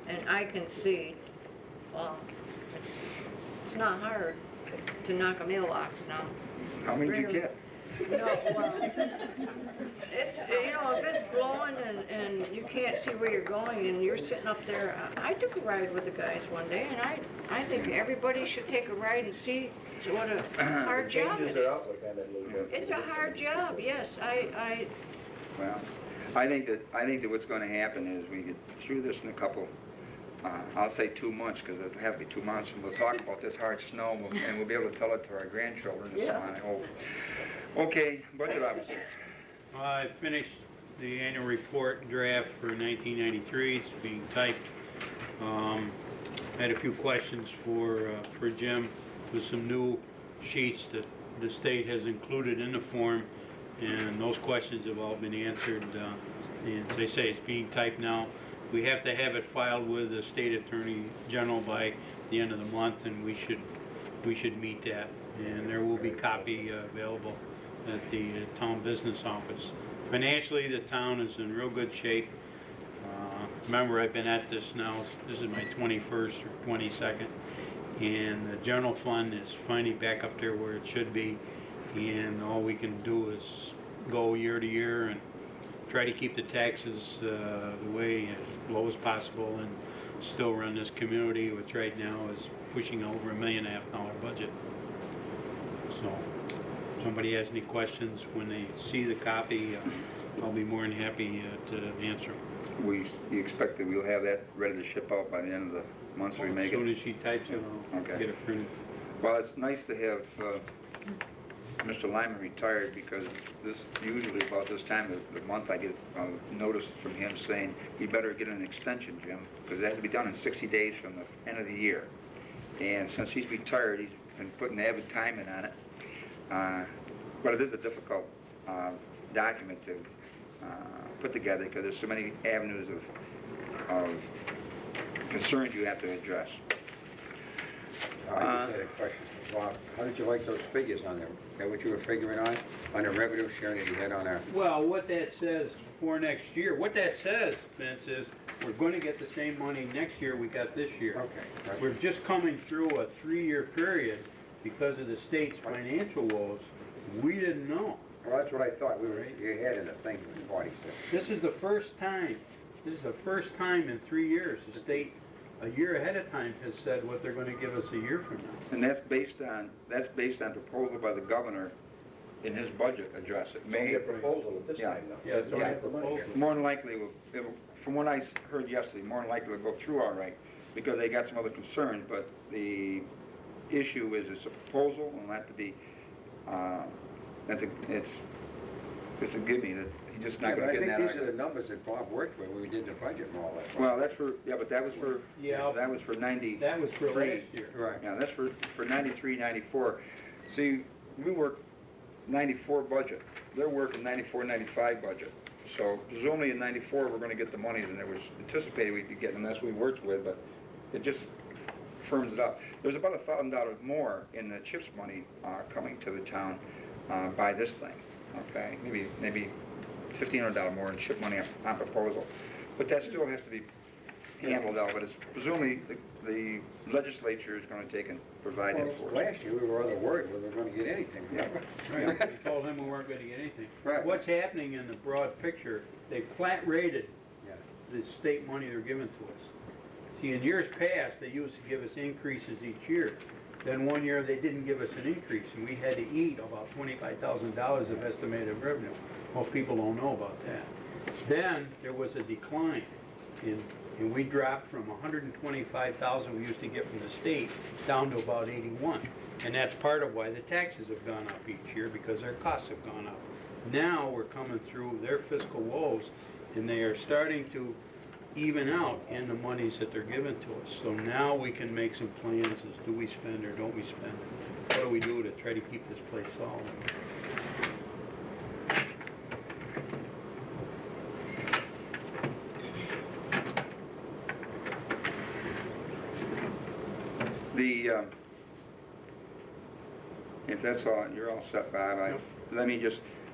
And I can see, it's not hard to knock a mailbox down. How many did you get? No, well, it's, if it's blowing and you can't see where you're going and you're sitting up there, I took a ride with the guys one day, and I think everybody should take a ride and see what a hard job it Changes is. their outlook on it a little bit. It's a hard job, yes, Well, I think that what's going to happen is we get through this in a couple, I'll say 2 months, because it'll have to be 2 months, and we'll talk about this hard snow, and we'll be able to tell it to our grandchildren and so on, I hope. Okay, budget officer. I finished the annual report draft for 1993. It's being typed. Had a few questions for Jim with some new sheets that the state has included in the form, and those questions have all been answered. And they say it's being typed now. We have to have it filed with the state attorney general by the end of the month, and we should meet that. And there will be copy available at the town business office. Financially, the town is in real good shape. Remember, I've been at this now, this is my 21st or 22nd, and the general fund is finally back up there where it should be, and all we can do is go year to year and try to keep the taxes the way as low as possible and still run this community, which right now is pushing over $1.5 million budget. So, if somebody has any questions when they see the copy, I'll be more than happy to answer them. You expect that we'll have that ready to ship out by the end of the month, so we make As soon it? as she types it, I'll Okay. get it printed. Well, it's nice to have Mr. Lyman retired, because this usually about this time of the month I get a notice from him saying, you better get an extension, Jim, because it has to be done in 60 days from the end of the year. And since he's retired, he's been putting avid time in on it. But it is a difficult document to put together, because there's so many avenues of concerns you have to address. I just had a question. Bob, how did you like those figures on there? Is that what you were figuring on the revenue sharing that you had on our... Well, what that says for next year, what that says, Vince, is we're going to get the same money next year we got this year. Okay. Right. We're just coming through a 3-year period because of the state's financial woes. We didn't know. Well, that's what I thought. You had in the thing, was 46. This is the first time in 3 years the state, a year ahead of time, has said what they're going to give us a year from now. And that's based on proposal by the governor in his budget address. It may a proposal at this Yeah. time, though. Yeah, it's only Yeah. a proposal. more than likely, from what I heard yesterday, more than likely it'll go through all right, because they got some other concerns, but the issue is it's a proposal, and it'll have to be, it's a gimme, that he's just not gonna get that. I think these are the numbers that Bob worked with when we did the budget more or less. Well, that's for, yeah, but that was for, Yeah. that was for 90. That was for last year. Right. Yeah, that's for 93, 94. See, we work 94 budget. They're working 94, 95 budget. So there's only in 94 we're going to get the money, and it was anticipated we'd be getting, and that's what we worked with, but it just firms it up. There's about $1,000 more in the CHIPS money coming to the town by this thing, okay? Maybe $1,500 more in CHIP money on proposal. But that still has to be handled out, but it's presumably the legislature is going to take and provide Well, it for us. last year, we were rather worried whether we were going to get anything. remember? Right, we told him we weren't going to get anything. Right. What's happening in the broad picture, they flat rated Yeah. the state money they're giving to us. See, in years past, they used to give us increases each year. Then one year, they didn't give us an increase, and we had to eat about $25,000 of estimated revenue. Most people don't know about that. Then, there was a decline, and we dropped from $125,000 we used to get from the state down to about 81. And that's part of why the taxes have gone up each year, because their costs have gone up. Now, we're coming through their fiscal woes, and they are starting to even out in the monies that they're giving to us. So now we can make some plans as do we spend or don't we spend? What do we do to try to keep this place solid? If that's all, you're all set, Bob.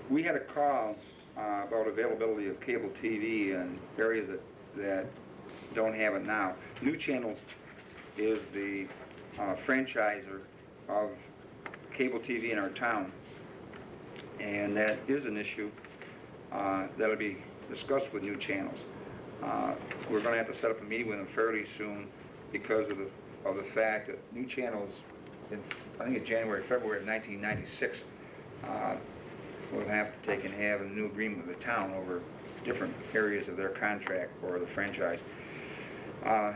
We had a call about availability of cable TV in areas that don't have it now. New Channel is the franchiser of cable TV in our town, and that is an issue that'll be discussed with New Channels. We're going to have to set up a meeting with them fairly soon because of the fact that New Channels, I think in January, February of 1996, will have to take and have a new agreement with the town over different areas of their contract or the franchise. And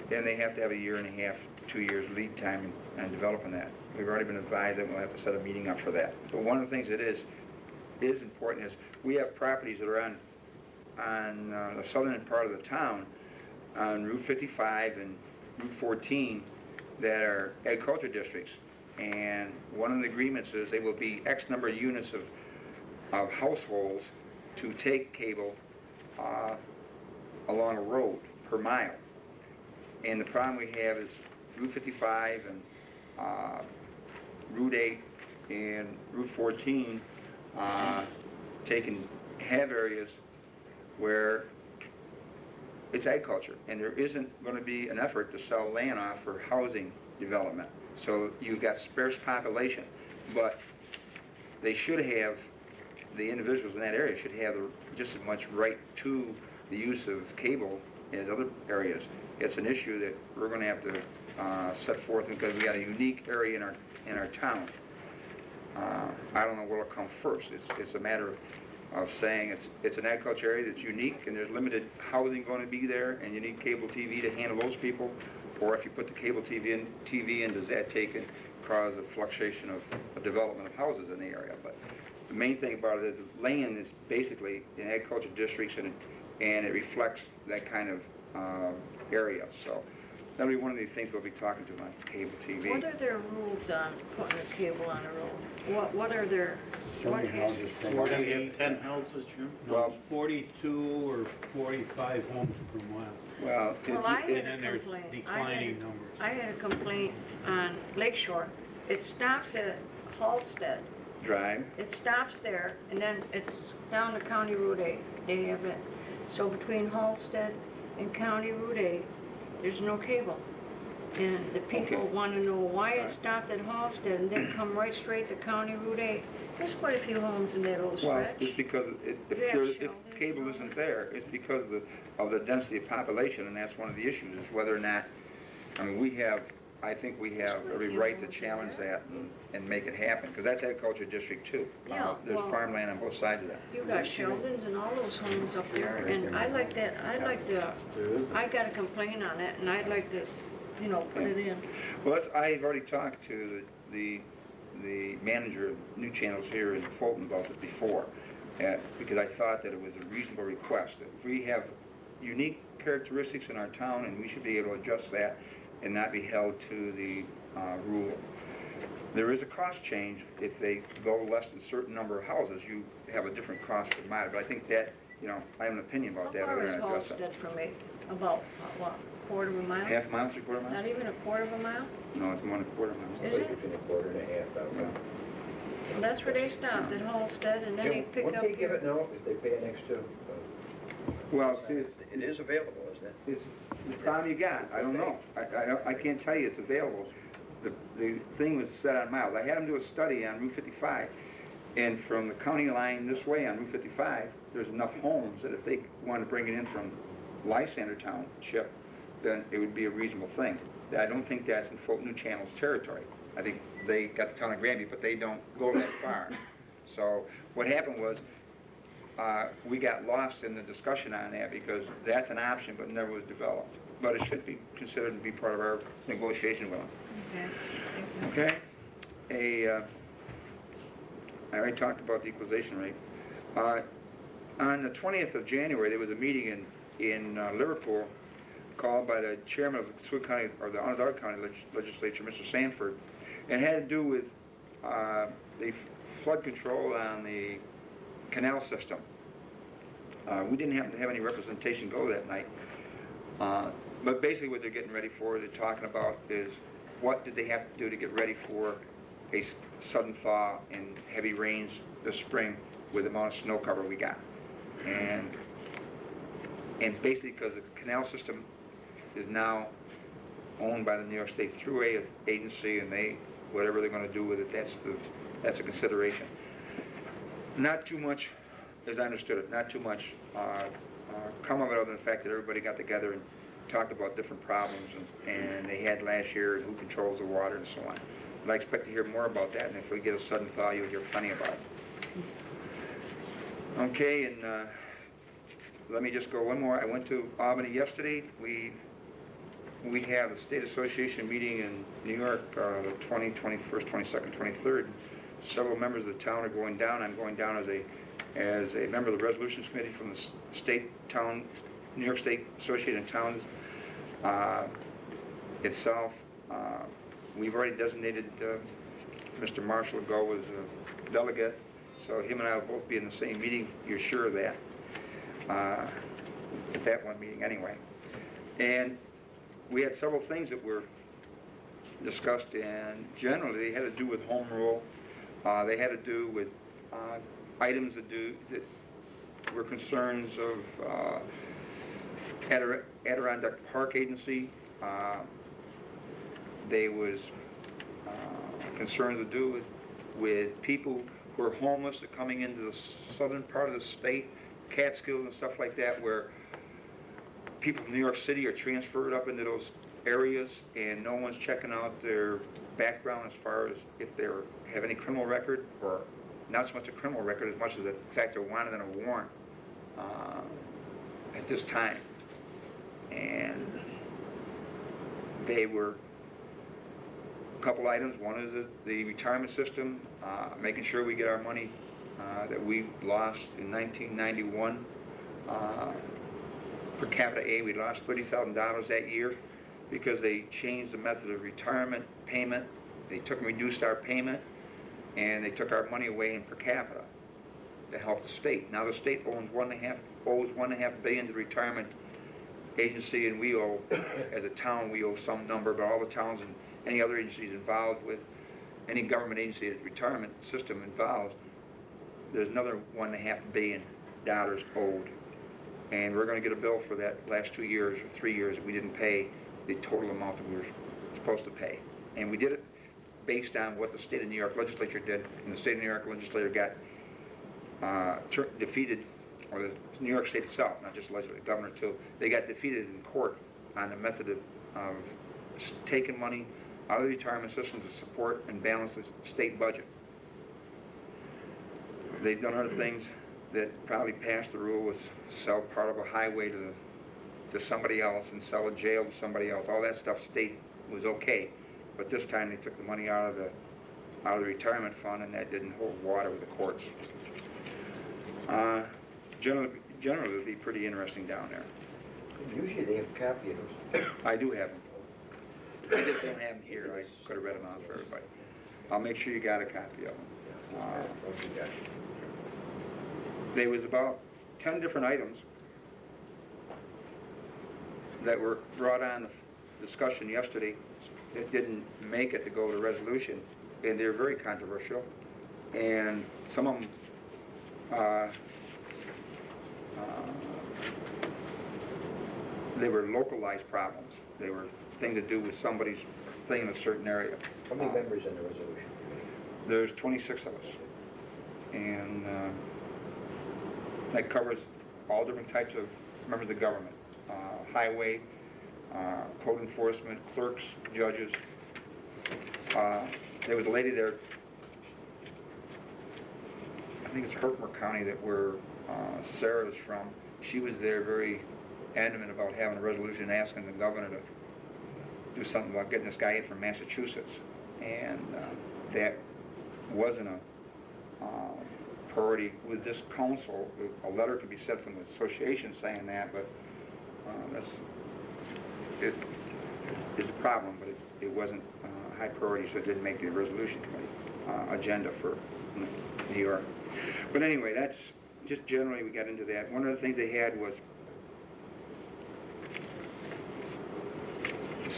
they have to have a 1.5 to 2 years lead time in developing that. We've already been advised that we'll have to set a meeting up for that. But one of the things that is important is we have properties that are on the southern part of the town, on Route 55 and Route 14, that are agriculture districts. And one of the agreements is they will be X number of units of households to take cable along a road per mile. And the problem we have is Route 55 and Route 8 and Route 14 have areas where it's agriculture, and there isn't going to be an effort to sell land off for housing development. So you've got sparse population, but they should have, the individuals in that area should have just as much right to the use of cable as other areas. It's an issue that we're going to have to set forth because we got a unique area in our town. I don't know what'll come first. It's a matter of saying it's an agriculture area that's unique and there's limited housing going to be there, and you need cable TV to handle those people. Or if you put the cable TV in, does that take and cause a fluctuation of development of houses in the area? But the main thing about it is the land is basically in agriculture districts, and it reflects that kind of area. So that'll be one of the things we'll be talking to on cable TV. What are their rules on putting a cable on a road? What are their, So what many has, houses per We're mile. gonna get 10 houses, Jim? Well, 42 or 45 homes per mile. Well, well, I And had then a there's complaint. declining numbers. I had a complaint on Lakeshore. It stops at Halsted. drive. It stops there, and then it's down to County Route 8. They have it. So between Halsted and County Route 8, there's no cable. And the people Okay. want to know why it stopped at Halsted and then come right straight to County Route 8. There's quite a few homes in that little Well, stretch. it's because if Yeah, cable isn't there, it's because of the density of population, and that's one of the issues, is whether or not, I mean, I think we have every right to challenge that and make it happen, because that's agriculture district too. Yeah, There's well- farmland on both sides of that. You got Sheldons and all those homes up there, and I like that, I got a complaint on it, and I'd like to, put it in. Well, I've already talked to the manager of New Channels here in Fulton about it before, because I thought that it was a reasonable request. That we have unique characteristics in our town, and we should be able to adjust that and not be held to the rule. There is a cost change. If they go less than a certain number of houses, you have a different cost per mile. But I think that, I have an opinion about that. How far We're is gonna address that. Halsted from me? About, what, quarter of a mile? Half mile, three-quarter mile? Not even a quarter of a mile? No, it's more than a quarter mile. Is it? Between a quarter and a half, I don't know. Well, that's where they stopped, at Halsted, and then they pick up Wouldn't they give your... it now if they pay an extra? Well, see, It is available, isn't it? it's the problem you got. I don't know. I can't tell you it's available. The thing was set on miles. I had them do a study on Route 55, and from the county line this way on Route 55, there's enough homes that if they wanted to bring it in from Lysander Township, then it would be a reasonable thing. I don't think that's in Fulton New Channels territory. I think they got the town of Granby, but they don't go that far. So what happened was, we got lost in the discussion on that because that's an option but never was developed. But it should be considered to be part of our negotiation with them. Okay. Okay? I already talked about the equalization rate. On the 20th of January, there was a meeting in Liverpool called by the chairman of the Seward County, or the Onondaga County Legislature, Mr. Sanford, and it had to do with the flood control on the canal system. We didn't happen to have any representation go that night, but basically what they're getting ready for, they're talking about is what did they have to do to get ready for a sudden thaw and heavy rains this spring with the amount of snow cover we got. And basically because the canal system is now owned by the New York State Thruway Agency, and whatever they're going to do with it, that's a consideration. Not too much, as I understood it, not too much come of it other than the fact that everybody got together and talked about different problems and they had last year and who controls the water and so on. But I expect to hear more about that, and if we get a sudden thaw, you'll hear plenty about it. Okay, and let me just go one more. I went to Albany yesterday. We have a state association meeting in New York, the 20th, 21st, 22nd, 23rd. Several members of the town are going down. I'm going down as a member of the resolutions committee from the New York State Association of Towns itself. We've already designated Mr. Marshall to go as a delegate, so him and I will both be in the same meeting. You're sure of that? At that one meeting anyway. And we had several things that were discussed, and generally they had to do with home rule. They had to do with items that were concerns of Adirondack Park Agency. There was concerns to do with people who are homeless that coming into the southern part of the state, Catskills and stuff like that, where people from New York City are transferred up into those areas and no one's checking out their background as far as if they have any criminal record, or not so much a criminal record as much as the fact they're wanted on a warrant at this time. And they were a couple items. One is the retirement system, making sure we get our money that we lost in 1991. Per capita aid, we lost $30,000 that year because they changed the method of retirement payment. They took and reduced our payment, and they took our money away in per capita to help the state. Now the state owes $1.5 billion to the retirement agency, and we owe, as a town, we owe some number, but all the towns and any other agencies involved with any government agency that retirement system involves, there's another $1.5 billion owed. And we're going to get a bill for that last 2 years or 3 years that we didn't pay the total amount that we were supposed to pay. And we did it based on what the state of New York legislature did. And the state of New York legislature got defeated, or the New York State itself, not just the legislature, the governor too, they got defeated in court on the method of taking money out of the retirement system to support and balance the state budget. They've done other things that probably passed the rule, was sell part of a highway to somebody else and sell a jail to somebody else. All that stuff state was okay, but this time they took the money out of the retirement fund, and that didn't hold water with the courts. Generally it would be pretty interesting down there. Usually they have a copy of those. I do have them. I just don't have them here. I could have read them out for everybody. I'll make sure you got a copy of them. There was about 10 different items that were brought on the discussion yesterday that didn't make it to go to resolution, and they're very controversial. And some of them they were localized problems. They were things to do with somebody's thing in a certain area. How many members in the resolution committee? There's 26 of us. And that covers all different types of members of the government. Highway, code enforcement, clerks, judges. There was a lady there, I think it's Herkimer County, that where Sarah is from. She was there very adamant about having a resolution asking the governor to do something about getting this guy in from Massachusetts. And that wasn't a priority with this council. A letter could be sent from the association saying that, but it is a problem, but it wasn't high priority, so it didn't make the resolution committee agenda for New York. But anyway, that's just generally we got into that. One of the things they had was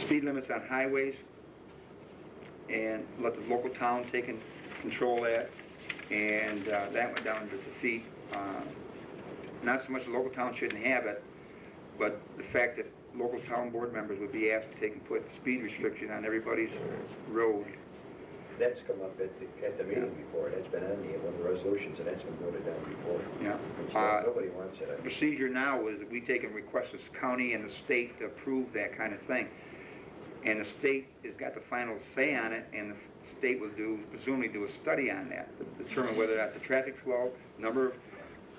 speed limits on highways, and let the local town take control of that, and that went down to defeat. Not so much the local town shouldn't have it, but the fact that local town board members would be asked to take and put speed restriction on everybody's road. That's come up at the meeting before. That's been on one of the resolutions, and that's been voted down before. Yeah. Nobody wants it. The procedure now is that we take and request the county and the state to approve that kind of thing. And the state has got the final say on it, and the state will presumably do a study on that to determine whether or not the traffic flow, number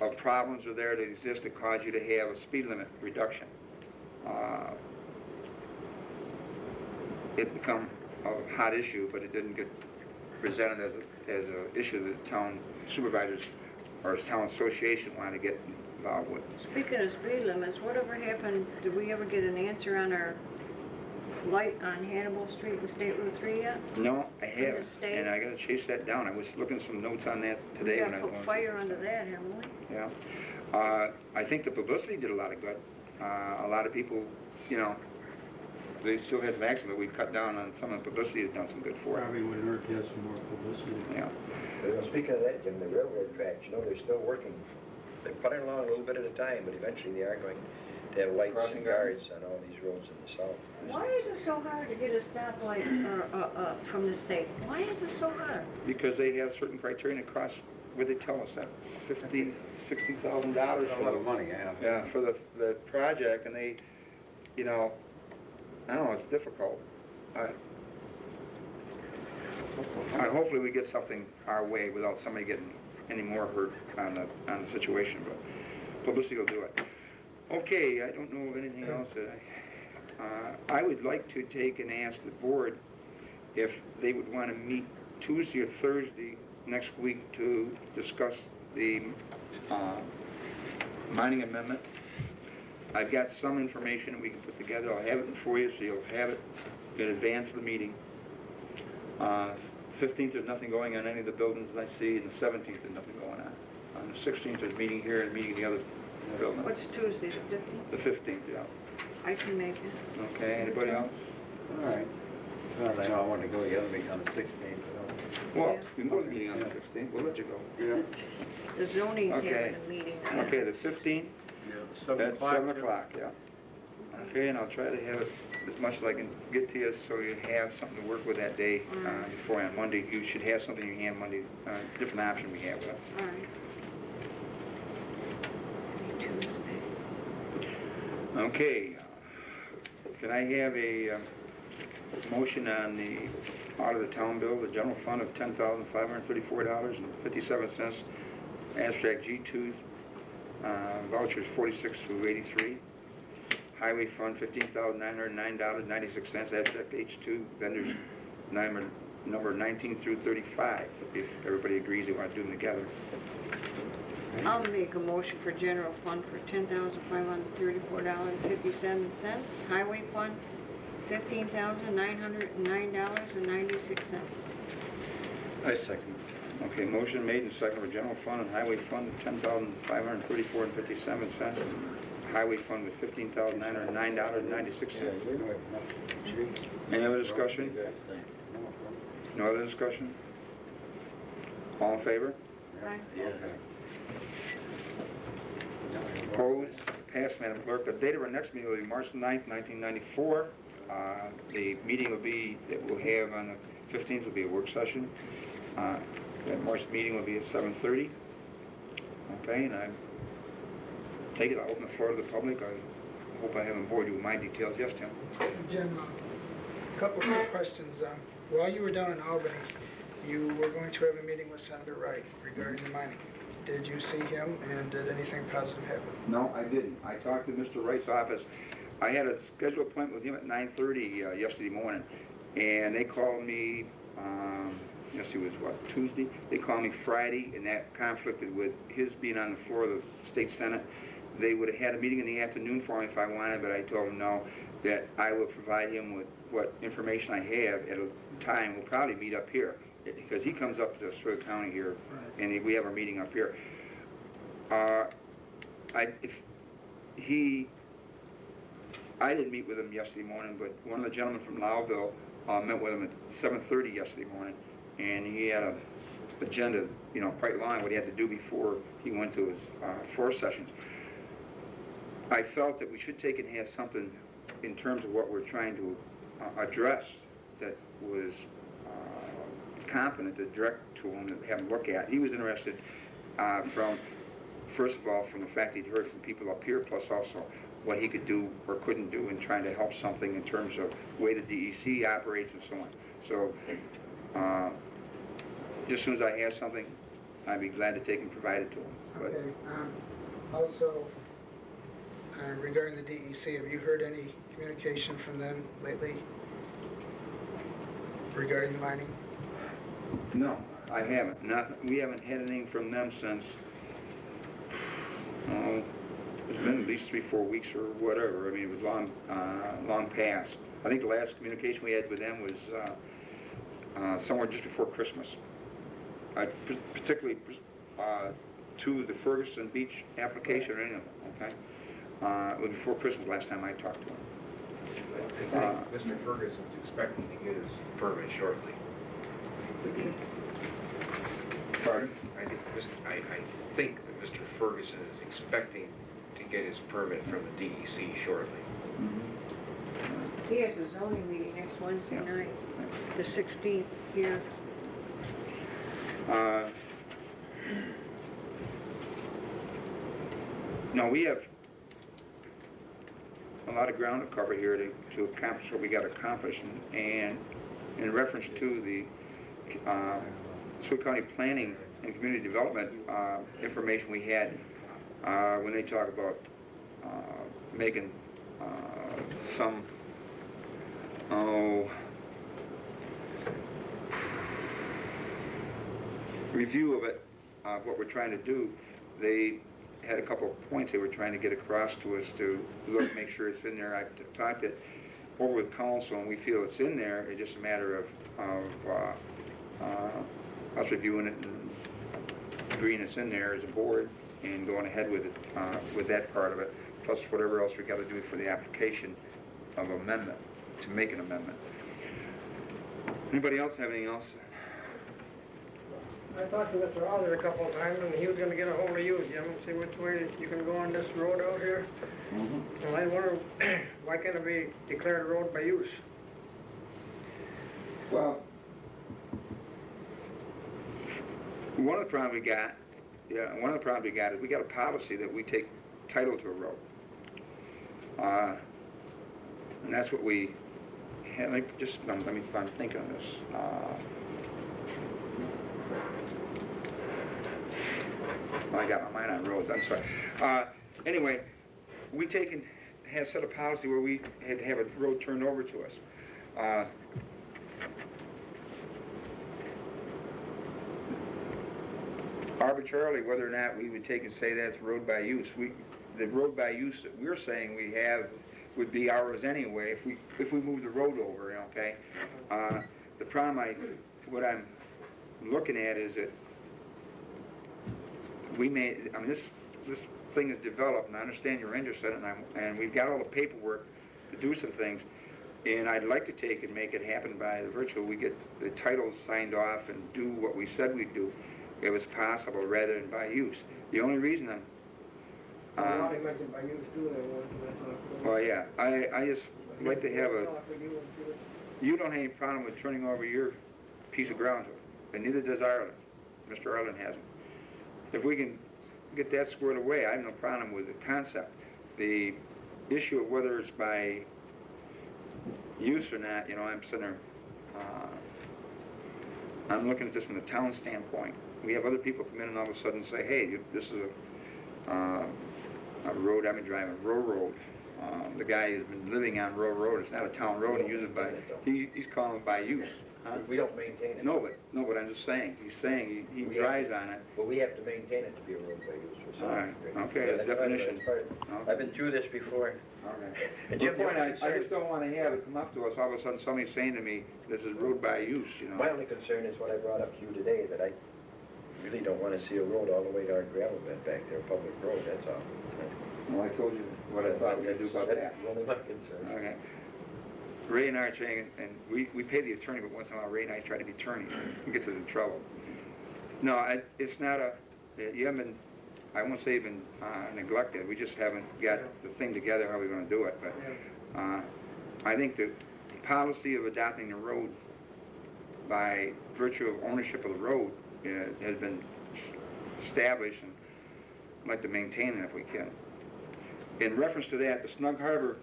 of problems are there that exist that cause you to have a speed limit reduction. It become a hot issue, but it didn't get presented as an issue that the town supervisors or town association wanted to get involved with. Speaking of speed limits, whatever happened, did we ever get an answer on our light on Hannibal Street and State Route 3 yet? No, I From the haven't, state? and I gotta chase that down. I was looking some notes on that today when I was We going. got put fire under that, haven't we? Yeah. I think the publicity did a lot of good. A lot of people, you know, they still had some accidents, but we cut down on some of the publicity has done some good for it. Probably would hurt to have some more publicity. Yeah. Speaking of that, Jim, the railroad tracks, you know, they're still working. They're putting along a little bit at a time, but eventually they are going to have lights Crossing and guards on all these roads in the south. Why is it so hard to get a stoplight from the state? Why is it so hard? Because they have certain criteria and it costs, what they tell us, that $50,000, $60,000 A lot of money, yeah. Yeah, for the project, and they, you know, I don't know, it's difficult. Hopefully we get something our way without somebody getting any more hurt on the situation, but publicity will do it. Okay, I don't know of anything else that I would like to take and ask the board if they would want to meet Tuesday or Thursday next week to discuss the mining amendment. I've got some information we can put together. I'll have it for you, so you'll have it in advance of the meeting. 15th, there's nothing going on any of the buildings that I see, and the 17th, there's nothing going on. On the 16th, there's meeting here and meeting in the other building. What's Tuesday, the 15th? The 15th, yeah. I can make it. Okay, anybody else? All right. Well, I know I want to go to the other meeting on the 16th. Well, Yeah. we can go to the meeting on the 15th. We'll let you go. Yeah. The zoning's Okay. having a meeting. Okay, the 15th? Yeah, At 7 o'clock, yeah. Okay, and I'll try to have it as much as I can get to you so you have something to work with that day before on Monday. You should have something in your hand Monday, different option we have with it. All right. Tuesday. Okay, can I have a motion on the out of the town bill, the general fund of $10,534.57, abstract G2 vouchers 46 through 83, highway fund $15,909.96, abstract H2 vendors number 19 through 35, if everybody agrees they want to do them together. I'll make a motion for general fund for $10,534.57. Highway fund, $15,909.96. I second. Okay, motion made and seconded for general fund and highway fund of $10,534.57. Highway fund with $15,909.96. Any other discussion? No other discussion? All in favor? Right. Opposed? Passed, Madam Clerk. The date of our next meeting will be March 9th, 1994. The meeting will be, that we'll have on the 15th will be a work session. That March meeting will be at 7:30. Okay, and I take it, I'll open the floor to the public. I hope I haven't bored you with my details. Yes, Tim? Jim, a couple of quick questions. While you were down in Albany, you were going to have a meeting with Senator Wright regarding the mining. Did you see him, and did anything positive happen? No, I didn't. I talked to Mr. Wright's office. I had a scheduled appointment with him at 9:30 yesterday morning, and they called me, yesterday was what, Tuesday? They called me Friday, and that conflicted with his being on the floor of the state senate. They would have had a meeting in the afternoon for me if I wanted, but I told them no, that I will provide him with what information I have at a time. We'll probably meet up here, because he comes up to Oswego County here, and we have our meeting up here. I didn't meet with him yesterday morning, but one of the gentlemen from Lowville met with him at 7:30 yesterday morning, and he had an agenda, you know, quite long, what he had to do before he went to his floor sessions. I felt that we should take and have something in terms of what we're trying to address that was competent to direct to him and have him look at. He was interested first of all, from the fact he'd heard from people up here, plus also what he could do or couldn't do in trying to help something in terms of the way the DEC operates and so on. So, just as soon as I have something, I'd be glad to take and provide it to him. But Okay. Also, regarding the DEC, have you heard any communication from them lately regarding the mining? no, I haven't. We haven't had anything from them since, it's been at least 3-4 weeks or whatever. I mean, it was long past. I think the last communication we had with them was somewhere just before Christmas. Particularly to the Ferguson Beach application or any of them, okay? It was before Christmas last time I talked to him. I think Mr. Ferguson's expecting to get his permit shortly. Pardon? I think that Mr. Ferguson is expecting to get his permit from the DEC shortly. He has a zoning meeting next Wednesday night, the 16th here. No, we have a lot of ground to cover here to accomplish what we got accomplished. And in reference to the Sioux County Planning and Community Development information we had, when they talk about making some review of it, what we're trying to do, they had a couple of points they were trying to get across to us to look, make sure it's in there. I talked it over with council, and we feel it's in there. It's just a matter of us reviewing it and agreeing it's in there as a board and going ahead with it, with that part of it, plus whatever else we got to do for the application of amendment, to make an amendment. Anybody else have anything else? I talked to Mr. Alder a couple of times, and he was gonna get a hold of you, Jim, and see which way you can go on this road out here. And I wonder, why can't it be declared a road by use? Well, one of the problems we got is we got a policy that we take title to a road. And that's what we had. Let me think on this. I got my mind on roads, I'm sorry. Anyway, we have set a policy where we had to have a road turned over to us. Arbitrarily, whether or not we would take and say that's road by use, the road by use that we're saying we have would be ours anyway if we move the road over, okay? The problem what I'm looking at is that this thing is developed, and I understand you're interested, and we've got all the paperwork to do some things, and I'd like to take and make it happen by the virtual. We get the titles signed off and do what we said we'd do, if it's possible, rather than by use. The only reason I'm... He mentioned by use too, well, yeah, I just like to have a... You don't have any problem with turning over your piece of ground to it, and neither does Ireland. Mr. Ireland hasn't. If we can get that squared away, I have no problem with the concept. The issue of whether it's by use or not, I'm sitting there, I'm looking at this from the town standpoint. We have other people come in and all of a sudden say, hey, this is a road, I've been driving Row Road. The guy has been living on Row Road. It's not a town road, and he's calling it by use. We don't maintain it. No, but I'm just saying, he's saying he drives on it. But we have to maintain it to be a road by use. All right, okay, the definition. I've been through this before. Okay. And Jim, Jim, I just don't want to have it come up to us, all of a sudden somebody's saying to me, this is road by use, My only concern is what I brought up to you today, that I really don't want to see a road all the way to our gravel bed back there, a public road, that's all. Well, I told you what I thought we had to do about that. That's only my concern. Okay. Ray and I are saying, and we pay the attorney, but once in a while Ray and I try to be attorneys. It gets us in trouble. No, it's not you haven't been, I won't say you've been neglected. We just haven't got the thing together how we're going to do it. But I think the policy of adopting the road by virtue of ownership of the road has been established, and I'd like to maintain it if we can. In reference to that, the Snug Harbor,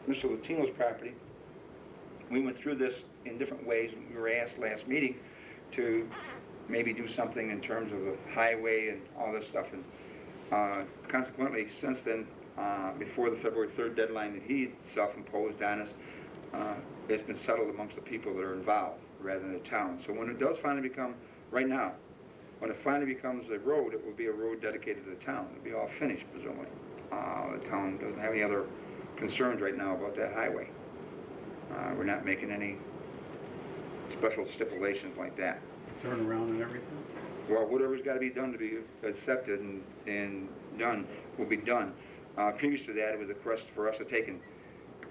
Mr. Latino's property, we went through this in different ways. We were asked last meeting to maybe do something in terms of a highway and all this stuff. And consequently, since then, before the February 3rd deadline that he self-imposed on us, it's been settled amongst the people that are involved rather than the town. So when it does finally become, right now, when it finally becomes a road, it will be a road dedicated to the town. It'll be all finished, presumably. The town doesn't have any other concerns right now about that highway. We're not making any special stipulations like that. Turn around and everything? Well, whatever's got to be done to be accepted and done will be done. Previous to that, it was a request for us to take and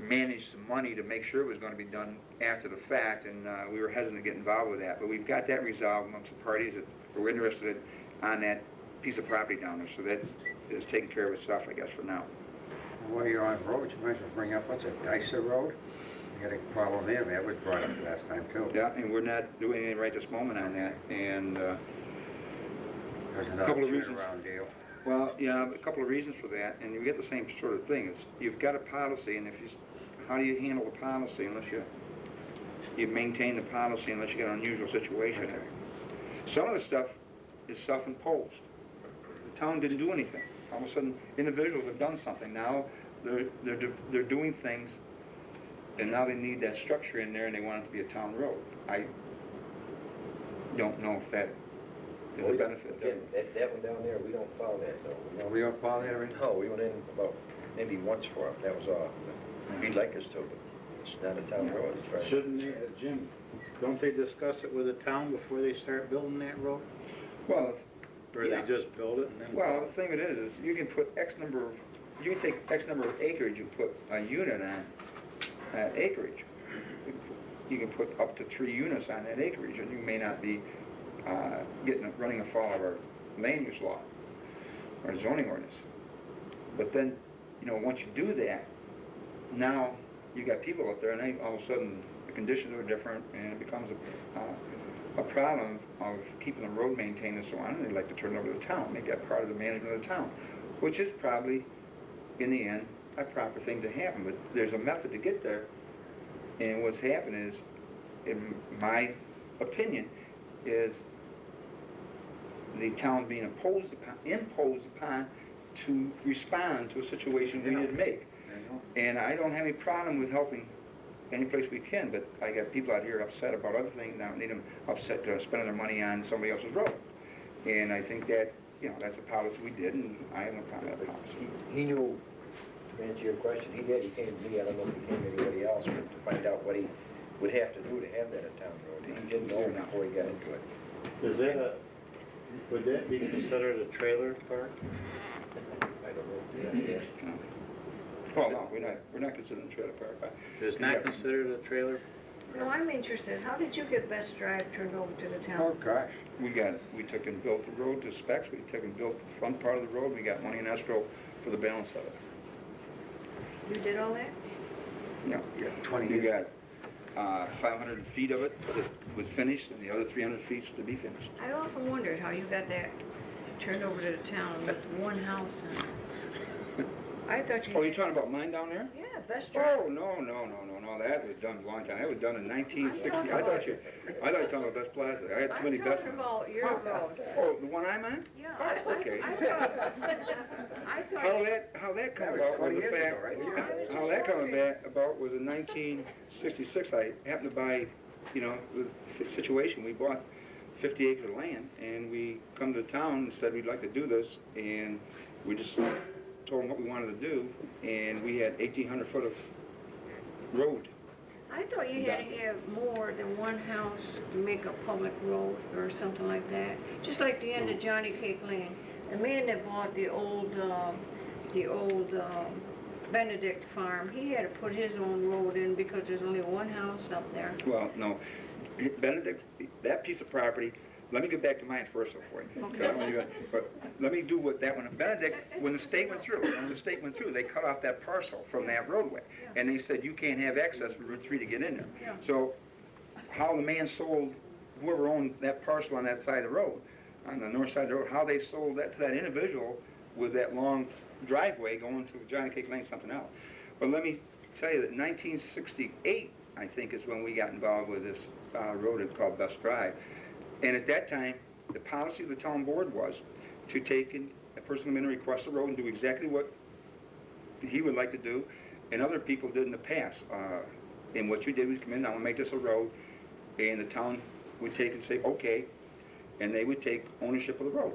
manage some money to make sure it was gonna be done after the fact, and we were hesitant to get involved with that. But we've got that resolved amongst the parties that were interested on that piece of property down there, so that is taking care of itself, I guess, for now. While you're on roads, you might as well bring up, what's it, Dyser Road? You got a problem there, that was brought up last time too. Yeah, and we're not doing anything right this moment on that, and, There's another couple of reasons. turnaround deal. well, yeah, a couple of reasons for that, and you get the same sort of thing. It's, you've got a policy, and how do you handle the policy unless you maintain the policy unless you get an unusual situation? Okay. Some of the stuff is self-imposed. The town didn't do anything. All of a sudden, individuals have done something. Now they're doing things, and now they need that structure in there, and they want it to be a town road. I don't know if that is a benefit. Again, that one down there, we don't follow that, though. We don't follow that already? No, we went in about maybe once for it, that was all. He'd like us to, but it's not a town road, it's right. Shouldn't they, Jim, don't they discuss it with the town before they start building that road? Well, Or yeah. they just build it and then? Well, the thing of it is you can put you can take X number of acreage, you put a unit on that acreage. You can put up to 3 units on that acreage, and you may not be running afoul of our land use law or zoning ordinance. But then, once you do that, now you got people up there, and all of a sudden the conditions are different, and it becomes a problem of keeping the road maintained and so on, and they'd like to turn it over to the town, make that part of the management of the town, which is probably, in the end, a proper thing to happen. But there's a method to get there, and what's happened is, in my opinion, is the town being imposed upon to respond to a situation we didn't make. And I don't have any problem with helping any place we can, but I got people out here upset about other things, and I don't need them upset spending their money on somebody else's road. And I think that, that's a policy we did, and I have no problem with that policy. He knew, to answer your question, he did, he came to me, I don't know if he came to anybody else, but to find out what he would have to do to have that a town road. He didn't know before he got into it. Is that would that be considered a trailer park? I don't know. Yeah. Well, no, we're not considering trailer park. It's not considered a trailer? No, I'm interested. How did you get Best Drive turned over to the Oh, town? gosh. We took and built the road to specs, we took and built the front part of the road, we got money in escrow for the balance of it. You did all that? No, we got 500 feet of it that was finished, and the other 300 feet to be finished. I often wondered how you got that turned over to the town with one house and... I thought you... Oh, you're talking about mine down there? Yeah, Best Drive. Oh, no, that was done a long time. That was done in 1960. I thought you were talking about Best Plaza. I had too many Best. I'm talking about your road. Oh, the one I'm on? Yeah. Oh, okay. I thought... How that come That was about 20 was the years fact, ago, right? Yeah. how that come about was in 1966. I happened to buy, the situation. We bought 50 acres of land, and we come to town and said we'd like to do this, and we just told them what we wanted to do, and we had 1,800 foot of road. I thought you had to have more than one house to make a public road or something like that. Just like the end of Johnny Cake Lane. The man that bought the old Benedict farm, he had to put his own road in because there's only one house up there. Well, no, Benedict, that piece of property, let me get back to mine first for you. Okay. But let me do what that one, Benedict, when the state went through, they cut off that parcel from that roadway. And they said, you can't have access from Route 3 to get in there. Yeah. So how the man sold, whoever owned that parcel on that side of the road, on the north side of the road, how they sold that to that individual with that long driveway going to Johnny Cake Lane, something else. But let me tell you that 1968, I think, is when we got involved with this road. It's called Best Drive. And at that time, the policy of the town board was to take a person come in and request a road and do exactly what he would like to do, and other people did in the past. And what you did was come in, I want to make this a road, and the town would take and say, okay, and they would take ownership of the road.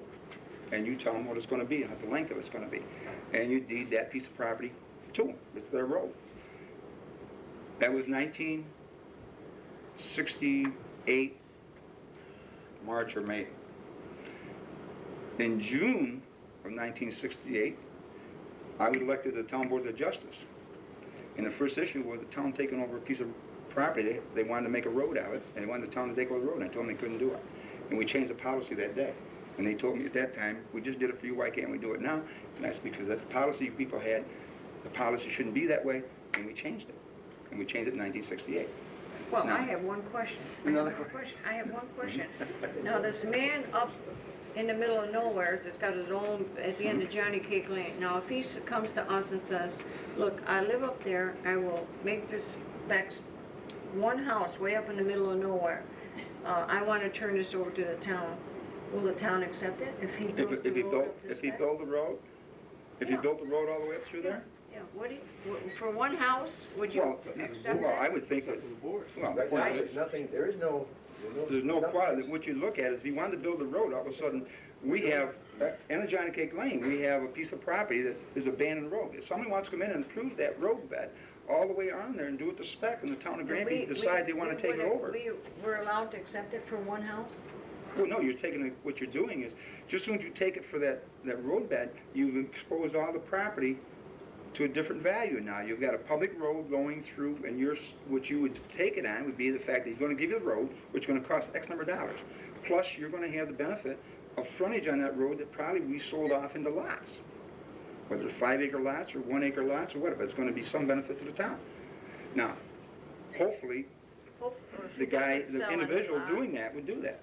And you tell them what it's going to be and what the length of it's going to be. And you deed that piece of property to them. It's their road. That was 1968, March or May. In June of 1968, I was elected to the Town Board of Justice. And the first issue was the town taking over a piece of property. They wanted to make a road out of it, and they wanted the town to take over the road, and I told them they couldn't do it. And we changed the policy that day. And they told me at that time, we just did it for you, why can't we do it now? And that's because that's the policy people had. The policy shouldn't be that way, and we changed it. And we changed it in 1968. Well, Now- I have one question. Another I have one question. Now, this man up in the middle of nowhere that's got his own, at the end of Johnny Cake Lane, now if he comes to us and says, look, I live up there, I will make this specs one house way up in the middle of nowhere. I want to turn this over to the town. Will the town accept it if he builds the road up to If he spec? built the road, if he Yeah. built the road all the way up through there? Yeah, for one house, would you Well, accept well, I that? would think that, well, Right now, there's nothing, there's no quality. What you look at is if you wanted to build a road, all of a sudden, we have, in Johnny Cake Lane, we have a piece of property that is abandoned road. If somebody wants to come in and improve that road bed all the way on there and do it to spec, and the town of Granby decide they want to take it over. We're allowed to accept it for one house? Well, no, you're taking it, what you're doing is, just as soon as you take it for that road bed, you've exposed all the property to a different value now. You've got a public road going through, and what you would take it on would be the fact that he's going to give you the road, which is going to cost X number of dollars. Plus, you're going to have the benefit of frontage on that road that probably we sold off into lots. Whether it's 5-acre lots or 1-acre lots or whatever, it's going to be some benefit to the town. Now, hopefully, the guy, the individual doing that would do that.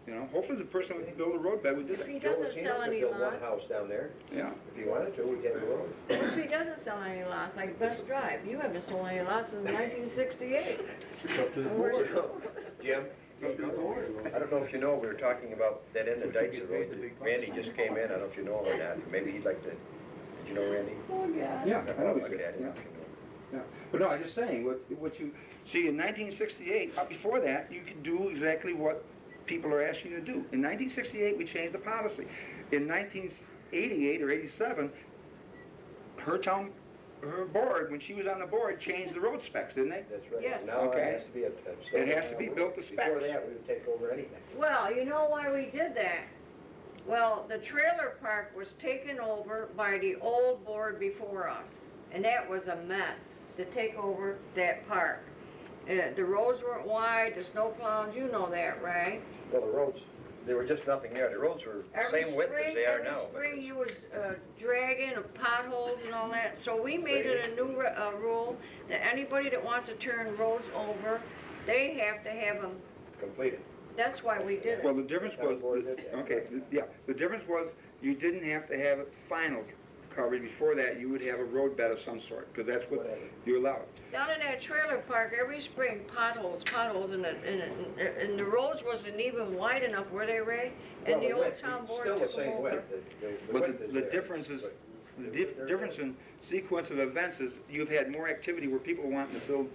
You know, hopefully the person who can build a road bed would do If he that. doesn't sell any build one lots, house down there. Yeah. If he wanted to, we'd have a road. if he doesn't sell any lots, like Best Drive, you haven't sold any lots since 1968. It's up to the And we're board. still- Jim, I don't know if you know, we were talking about that end of Dykes Road. Randy just came in, I don't know if you know him or not. Maybe he'd like to, did you know Randy? Oh, yeah. Yeah, I know he's Okay, good. I didn't know Yeah. if you knew him. Yeah, but no, I'm just saying, what you, see, in 1968, up before that, you could do exactly what people are asking you to do. In 1968, we changed the policy. In 1988 or 87, her board, when she was on the board, changed the road specs, didn't they? That's right. Yes. Now Okay. it has to be It has to be built to specs. Before that, we would take over anything. Well, you know why we did that? Well, the trailer park was taken over by the old board before us, and that was a mess to take over that park. The roads weren't wide, the snow plows, you know that, right? Well, the roads, there were just nothing there. The roads were same width as they are now. Every spring you was dragging of potholes and all that, so we made it a new rule that anybody that wants to turn roads over, they have to have them. Completed. That's why we did Well, it. the difference Town was, board did that. okay, yeah, the difference was you didn't have to have it final coverage. Before that, you would have a road bed of some sort, because that's what Whatever. you allowed. Down in that trailer park, every spring, potholes, and the roads wasn't even wide enough, were they, Ray? And the old town board Still took the them same over. width. The But width is the there. difference is, But the difference in sequence of events is you've had more activity where people are wanting to build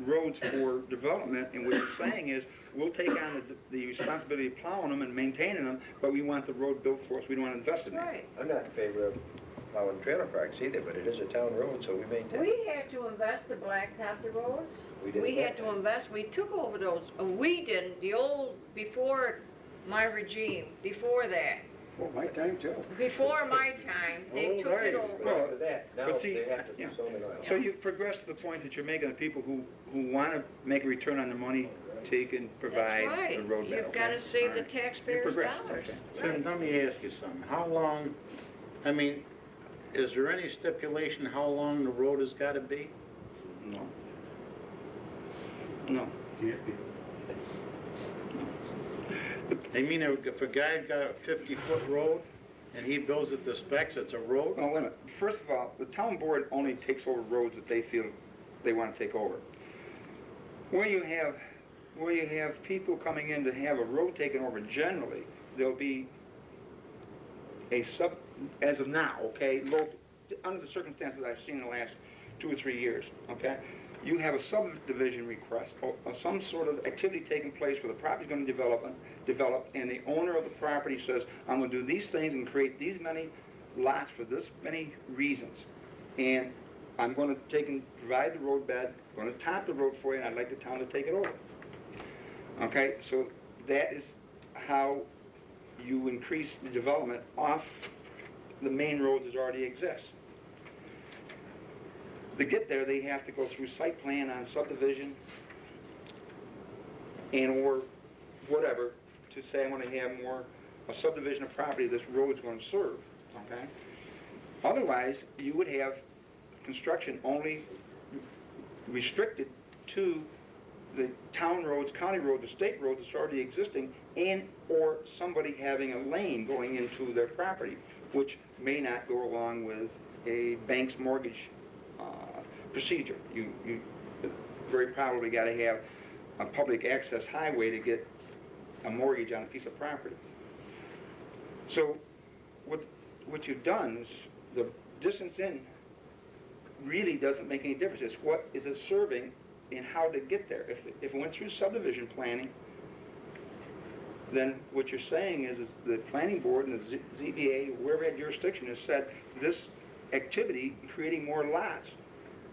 roads for development, and what you're saying is, we'll take on the responsibility of plowing them and maintaining them, but we want the road built for us, we don't want to invest in it. Right. I'm not in favor of plowing trailer parks either, but it is a town road, so we maintain. We had to invest to blacktop the roads. We did We had that. to invest, we took over those, we didn't, the old, before my regime, before that. Well, my time too. Before my time, they took it But over. after that, now But see, they have to yeah. do zoning oil. So you've progressed to the point that you're making the people who want to make a return on their money, take and That's provide right. the road bed. You've got to okay? save All the right. taxpayers' You progressed, dollars. okay. Tim, let me ask you something. How long, I mean, is there any stipulation how long the road has got to be? No. No. Can't be. I mean, if a guy's got a 50-foot road and he builds it to specs, it's a road? No, wait a minute. First of all, the town board only takes over roads that they feel they want to take over. Where you have people coming in to have a road taken over, generally, there'll be a as of now, okay, under the circumstances I've seen in the last 2 or 3 years, okay, you have a subdivision request or some sort of activity taking place where the property's going to develop, and the owner of the property says, I'm going to do these things and create these many lots for this many reasons, and I'm going to take and provide the road bed, going to top the road for you, and I'd like the town to take it over. Okay, so that is how you increase the development off the main roads that already exist. To get there, they have to go through site plan on subdivision and or whatever to say, I want to have more, a subdivision of property this road's going to serve, okay? Otherwise, you would have construction only restricted to the town roads, county roads, the state roads that's already existing, and or somebody having a lane going into their property, which may not go along with a bank's mortgage procedure. You very probably got to have a public access highway to get a mortgage on a piece of property. So what you've done is the distance in really doesn't make any difference. It's what is it serving and how to get there. If it went through subdivision planning, then what you're saying is the planning board and the ZBA, whoever had jurisdiction, has said this activity, creating more lots,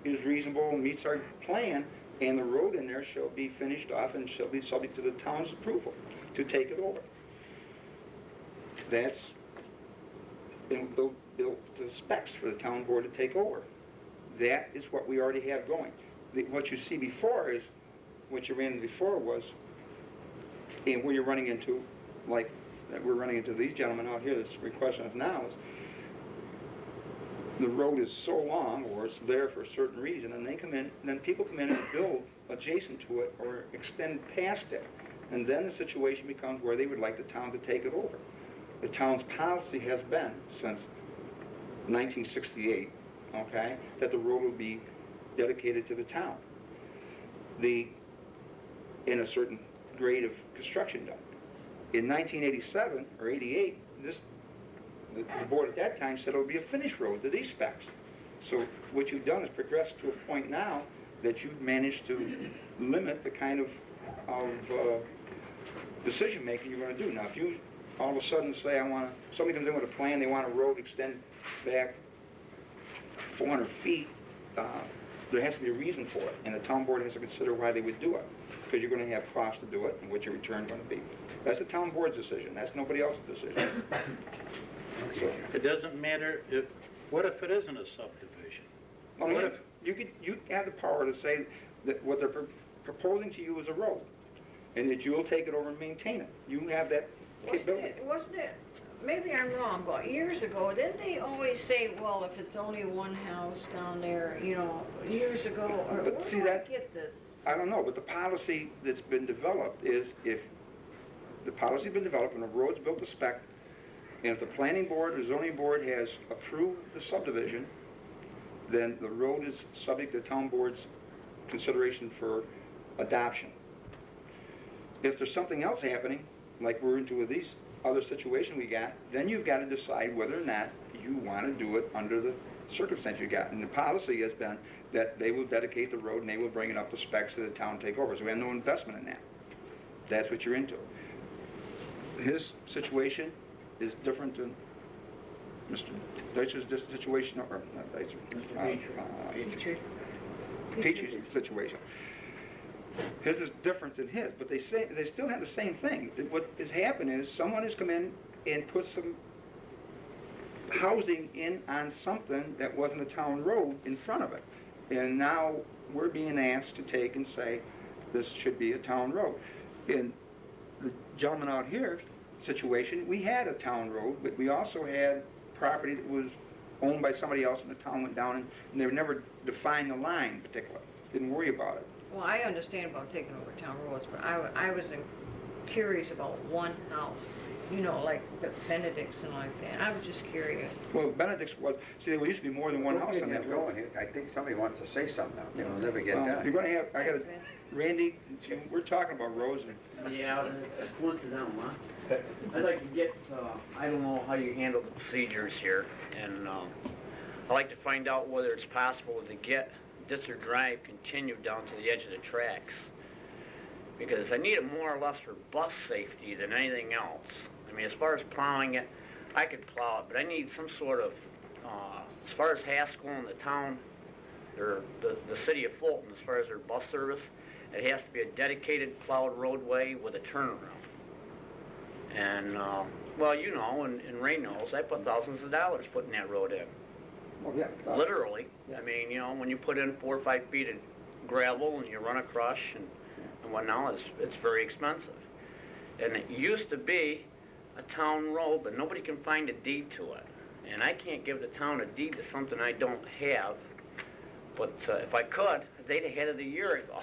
is reasonable and meets our plan, and the road in there shall be finished off and shall be subject to the town's approval to take it over. That's built the specs for the town board to take over. That is what we already have going. What you see before is, what you ran into before was, and where you're running into, like that we're running into these gentlemen out here that's requesting us now, is the road is so long, or it's there for a certain reason, and they come in, and then people come in and build adjacent to it or extend past it. And then the situation becomes where they would like the town to take it over. The town's policy has been, since 1968, okay, that the road will be dedicated to the town. In a certain grade of construction done. In 1987 or 88, the board at that time said it would be a finished road to these specs. So what you've done is progressed to a point now that you've managed to limit the kind of decision making you're going to do. Now, if you all of a sudden say, somebody comes in with a plan, they want a road extend back 400 feet, there has to be a reason for it, and the town board has to consider why they would do it, because you're going to have costs to do it and what your return going to be. That's the town board's decision. That's nobody else's decision. So, It doesn't matter what if it isn't a subdivision? I mean, you have the power to say that what they're proposing to you is a road, and that you'll take it over and maintain it. You have that capability. Wasn't it, maybe I'm wrong, but years ago, didn't they always say, well, if it's only one house down there, years ago, or But where see do I that- get this? I don't know, but the policy that's been developed is if the policy's been developed and the road's built to spec, and if the planning board or zoning board has approved the subdivision, then the road is subject to the town board's consideration for adoption. If there's something else happening, like we're into with these other situation we got, then you've got to decide whether or not you want to do it under the circumstance you got. And the policy has been that they will dedicate the road and they will bring it up to specs so the town take over. So we have no investment in that. That's what you're into. His situation is different than Mr. Deutsch's situation, or not Deutscher, Peach's situation. His is different than his, but they still have the same thing. What has happened is someone has come in and put some housing in on something that wasn't a town road in front of it. And now we're being asked to take and say, this should be a town road. In the gentleman out here situation, we had a town road, but we also had property that was owned by somebody else, and the town went down and they never defined the line particularly. Didn't worry about it. Well, I understand about taking over town roads, but I was curious about one house, like the Benedict's and like that. I was just curious. Well, Benedict's was, see, there used to be more than one house on that road. I think somebody wants to say something now. It'll never get You're done. going to have, Randy, we're talking about roads and Yeah, it's coincidental, huh? I'd like to get, I don't know how you handle the procedures here, and I'd like to find out whether it's possible to get District Drive continued down to the edge of the tracks. Because I need it more or less for bus safety than anything else. I mean, as far as plowing it, I could plow it, but I need some sort of, as far as Haskell and the town, or the city of Fulton, as far as their bus service, it has to be a dedicated plowed roadway with a turnaround. And, well, and Ray knows, I put thousands of dollars putting that road in. Oh, yeah. literally. I mean, you know, when you put in 4 or 5 feet of gravel and you run a crush and whatnot, it's very expensive. And it used to be a town road, but nobody can find a deed to it. And I can't give the town a deed to something I don't have. But if I could, they'd have had it a year ago.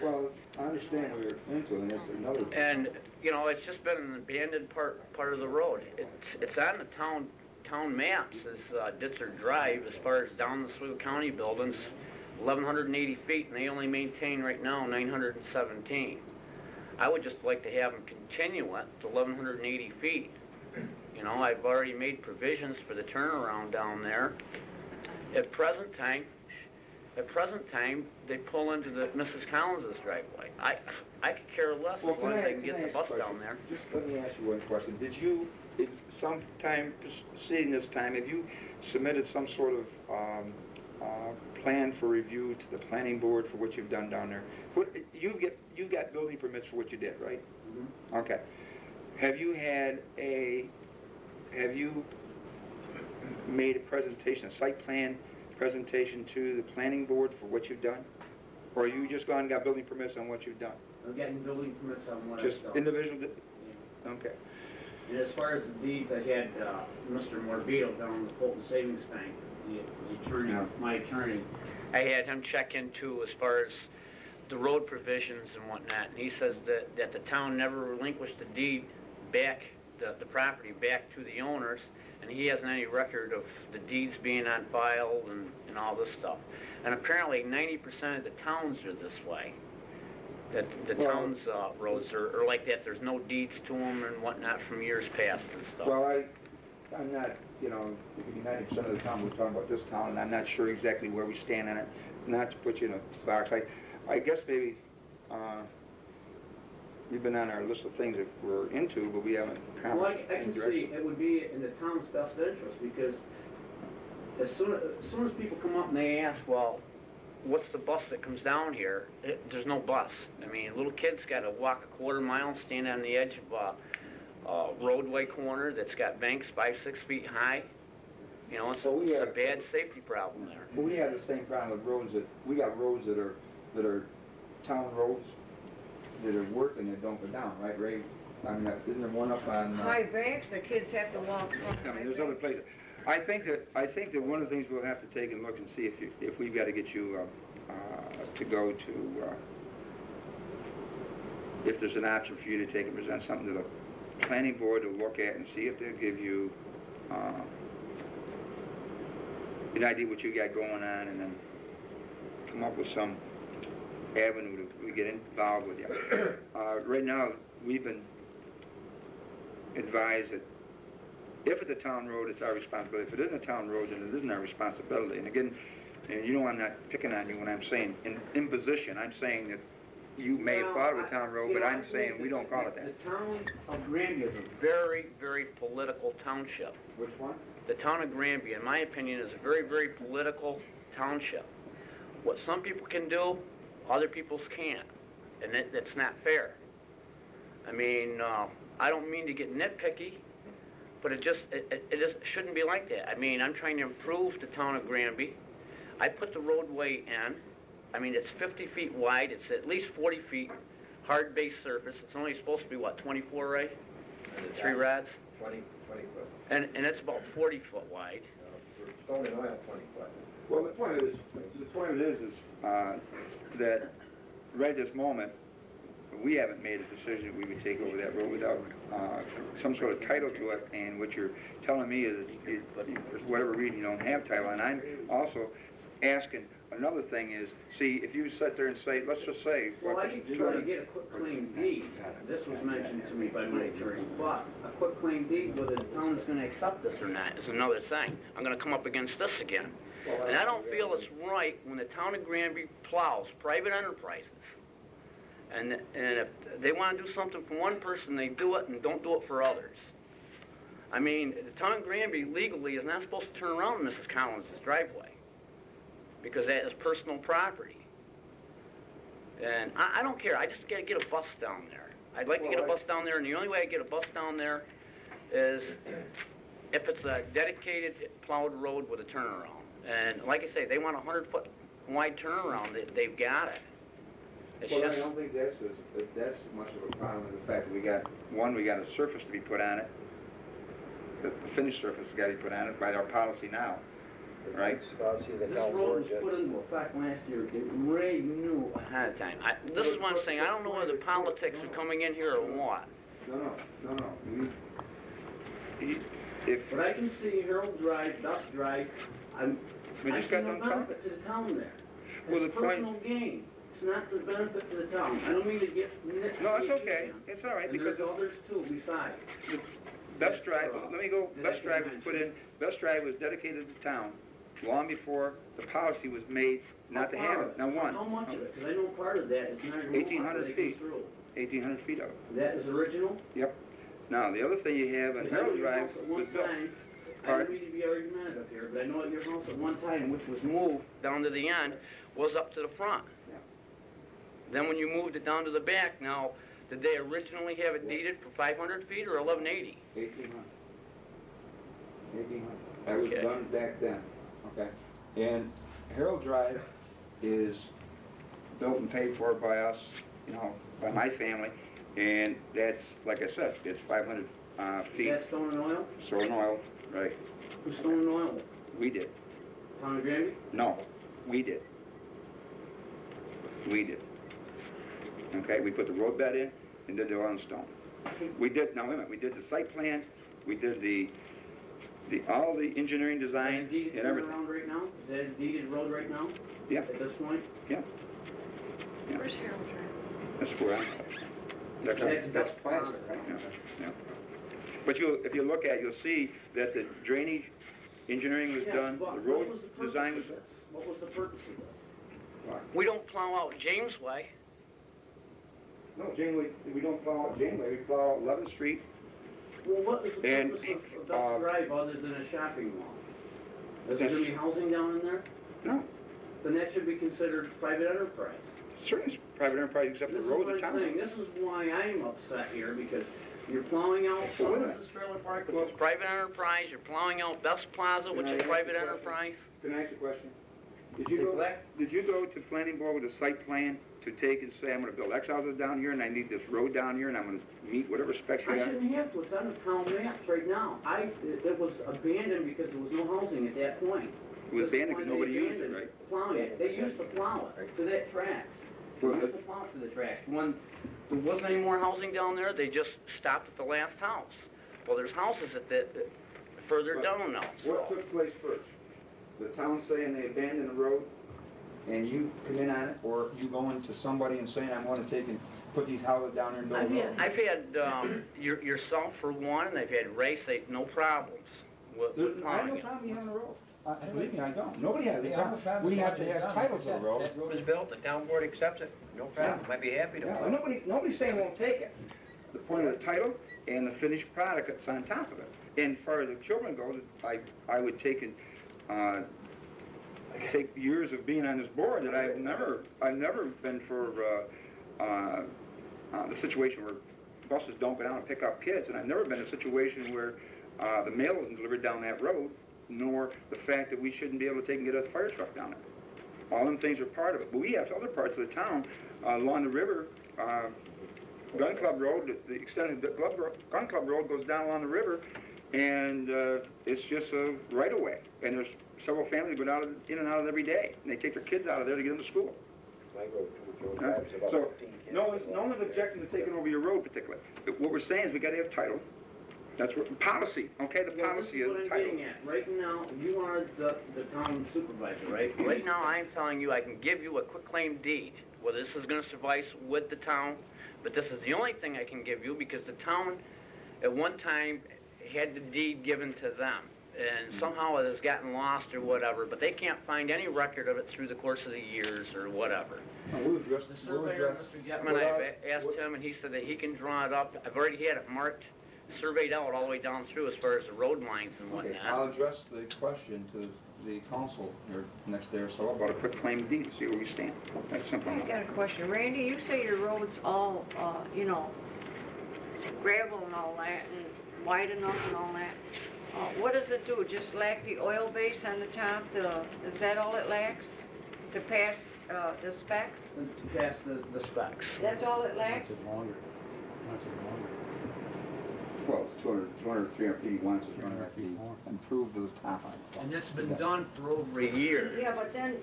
Well, I understand what you're into, and it's another... And, you know, it's just been an abandoned part of the road. It's on the town maps as Ditzer Drive, as far as down the Oswego County buildings, 1,180 feet, and they only maintain right now 917. I would just like to have them continue it to 1,180 feet. You know, I've already made provisions for the turnaround down there. At present time, they pull into the Mrs. Collins's driveway. I could care less as long as they can get the bus down there. Just let me ask you one question. Did you, sometime preceding this time, have you submitted some sort of plan for review to the planning board for what you've done down there? You got building permits for what you did, right? Mm-hmm. Okay. Have you made a presentation, a site plan presentation to the planning board for what you've done? Or you just gone and got building permits on what you've done? I'm getting building permits on what I've Just done. individual? Yeah. Okay. And as far as the deeds, I had Mr. Morbido down in the Fulton Savings Bank, the attorney, Yeah. my attorney. I had him check into as far as the road provisions and whatnot, and he says that the town never relinquished the deed back, the property back to the owners, and he hasn't any record of the deeds being on file and all this stuff. And apparently 90% of the towns are this way. That the town's roads are like that. There's no deeds to them and whatnot from years past and stuff. Well, I'm not, you know, it could be 90% of the time we're talking about this town, and I'm not sure exactly where we stand on it. Not to put you in a box. I guess maybe you've been on our list of things that we're into, but we haven't. Well, I can see it would be in the town's best interest, because as soon as people come up and they ask, well, what's the bus that comes down here? There's no bus. I mean, little kids got to walk a quarter mile, stand on the edge of a roadway corner that's got banks 5-6 feet high. You know, it's a bad safety problem there. Well, we have the same problem with roads we got roads that are town roads that are working that don't go down, right, Ray? I mean, isn't there one up on... High banks, the kids have to walk from. I mean, there's other places. I think that one of the things we'll have to take a look and see if we've got to get you to go to, if there's an option for you to take and present something to the planning board to look at and see if they'll give you an idea what you got going on, and then come up with some avenue to get involved with you. Right now, we've been advised that if it's a town road, it's our responsibility. If it isn't a town road, then it isn't our responsibility. And again, and you know I'm not picking on you when I'm saying imposition. I'm saying that you may have thought of a town road, but I'm saying we don't call it that. The town of Granby is a very, very political township. Which one? The town of Granby, in my opinion, is a very, very political township. What some people can do, other people can't, and that's not fair. I mean, I don't mean to get nitpicky, but it just shouldn't be like that. I mean, I'm trying to improve the town of Granby. I put the roadway in. I mean, it's 50 feet wide. It's at least 40 feet hard base surface. It's only supposed to be, what, 24, right? 3 rods? 20 foot. And it's about 40 foot wide. Stone and oil, 20 foot. Well, the point of it is that right this moment, we haven't made a decision that we would take over that road without some sort of title to it, and what you're telling me is for whatever reason you don't have title. And I'm also asking, another thing is, see, if you sit there and say, let's just say... Well, I keep trying to get a quick claim deed. This was mentioned to me by my attorney, but a quick claim deed, whether the town is going to accept this or not, is another thing. I'm going to come up against this again. And I don't feel it's right when the town of Granby plows private enterprises. And if they want to do something for one person, they do it and don't do it for others. I mean, the town of Granby legally is not supposed to turn around Mrs. Collins' driveway, because that is personal property. And I don't care. I just got to get a bus down there. I'd like to get a bus down there, and the only way I get a bus down there is if it's a dedicated plowed road with a turnaround. And like I say, they want a 100-foot wide turnaround, they've got it. It's Well, I just, don't think that's much of a problem, in the fact that we got a surface to be put on it. The finished surface has got to be put on it by our policy now, right? See the this town road board was yet. put into effect last year, Ray knew ahead of time. This is what I'm saying, I don't know whether politics are coming in here or what. No. If, But I can see Harold Drive, Duck Drive, We I just see got no done talking. benefit to the town there. Well, It's the point- personal gain. It's not the benefit to the town. I don't mean to get nitpicky. no, it's okay, it's all right, And because there's others too besides. Best Drive, let me go, Best Drive was put in, Best Drive was dedicated to town long before the policy was made not to have it. Now, How much of it? Because I know part of that is not. 1,800 feet. 1,800 feet of it. That is original? Yep. Now, the other thing you have on Harold Drive At was one built. time, I Pardon? don't mean to be argumentative here, but I know at your house at one time, which was moved down to the end, was up to the front. Yeah. Then when you moved it down to the back, now, did they originally have it deeded for 500 feet or 1180? 1,800. 1,800. That was Okay. done back then, okay? And Harold Drive is built and paid for by us, by my family, and that's, like I said, it's 500 feet. That's stone and oil? Stone and oil, right? Who's stone and oil? We did. Town of Granby? No, we did. We did. Okay, we put the road bed in and did the oil and stone. We did, now wait a minute, we did the site plan, we did all the engineering design Is that a deeded and everything. turnaround right now? Is that a deeded road right now? Yeah, At this point? yeah, Where's Harold Drive? that's where I'm, that's That's plaza, right? Yeah. But if you look at it, you'll see that the drainage engineering was Yeah, done, but the what road was the purpose design was of this? What was the purpose of this? done. We don't plow out James Way. No, Janeway, we don't plow out Janeway, we plow out 11th Street. Well, what is the And, purpose of Duck Drive other than a shopping mall? Is there That's- gonna be housing down in there? No, Then that should be considered private enterprise. certainly it's private enterprise except for This the is road what to I'm town. saying, this is why I'm upset here, because you're plowing out Well, some wait a of minute. this trailer park, which is private enterprise, you're plowing out Best Plaza, which Can I is ask private a question? enterprise. Can I ask a question? Did you go to planning board with a site plan to take and say, I'm gonna build X houses down here and I need this road down here and I'm gonna meet whatever specs you I got? shouldn't have to, it's on the town maps right now. It was abandoned because there was no housing at that point. It was This is abandoned why because they nobody used it, abandoned right? Plowing it, they used to plow it to that track. They Well, used to plow it to the track. When there wasn't any more housing down there, they just stopped at the last house. Well, there's houses at that further What- down now, What so. took place first? The town saying they abandoned the road and you come in on it, or you going to somebody and saying, I'm gonna take and put these houses down here and build a road? I've had yourself for one, and I've had Ray say no problems with I have plowing no it. problem you having a road. Believe me, I don't. Nobody has a problem. We have to have title to the road. That road is built, the town board accepts it, no problem, might be happy to. Yeah, well, nobody's saying won't take it. The point of the title and the finished product that's on top of it. And as far as the children goes, I would take years of being on this board that I've never been for the situation where buses don't go down and pick up kids, and I've never been in a situation where the mail isn't delivered down that road, nor the fact that we shouldn't be able to take and get a fire truck down there. All them things are part of it. But we have other parts of the town along the river. Gun Club Road, the extent of the Gun Club Road goes down along the river, and it's just a right-of-way. And there's several families go down in and out of it every day, and they take their kids out of there to get them to school. My road, Joe Huh? Drive's about So, 15 kids. no one's objecting to taking over your road particularly. But what we're saying is we gotta have title. That's what, policy, okay, the Well, policy this is what I'm title. getting at. Right now, you are the town supervisor, right? Right now, I'm telling you, I can give you a quitclaim deed. Well, this is gonna suffice with the town, but this is the only thing I can give you because the town, at one time, had the deed given to them. And somehow it has gotten lost or whatever, but they can't find any record of it through the course of the years or whatever. We'll address The this. surveyor, Mr. Getman, I've asked him, and he said that he can draw it up. I've already had it marked, surveyed out all the way down through as far as the road lines and Okay, whatnot. I'll address the question to the council here next day or so about a quick claim deed, see where we stand. That's simple I enough. got a question. Randy, you say your road's all, gravel and all that, and wide enough and all that. What does it do? Just lack the oil base on the top? Is that all it lacks? To pass, the specs? To pass the specs. That's all it lacks? Wants it longer. Wants it longer. Well, it's 200, 300 feet, he wants to 300 feet, more. improve those top line. And it's been done for over a year. Yeah, but then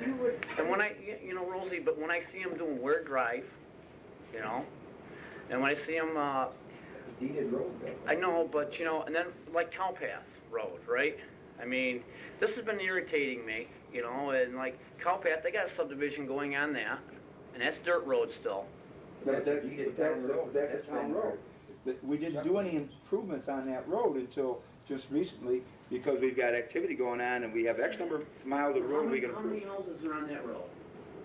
you would... And when you know, Rosie, but when I see him doing Ware Drive, you know, and when I see him, Deeded road, though. I know, but you know, and then like Cowpath Road, right? I mean, this has been irritating me, you know, and like Cowpath, they got a subdivision going on there, and that's dirt road still. That's a town road. But we didn't do any improvements on that road until just recently, because we've got activity going on and we have X number of miles of road we can How many improve. houses are on that road?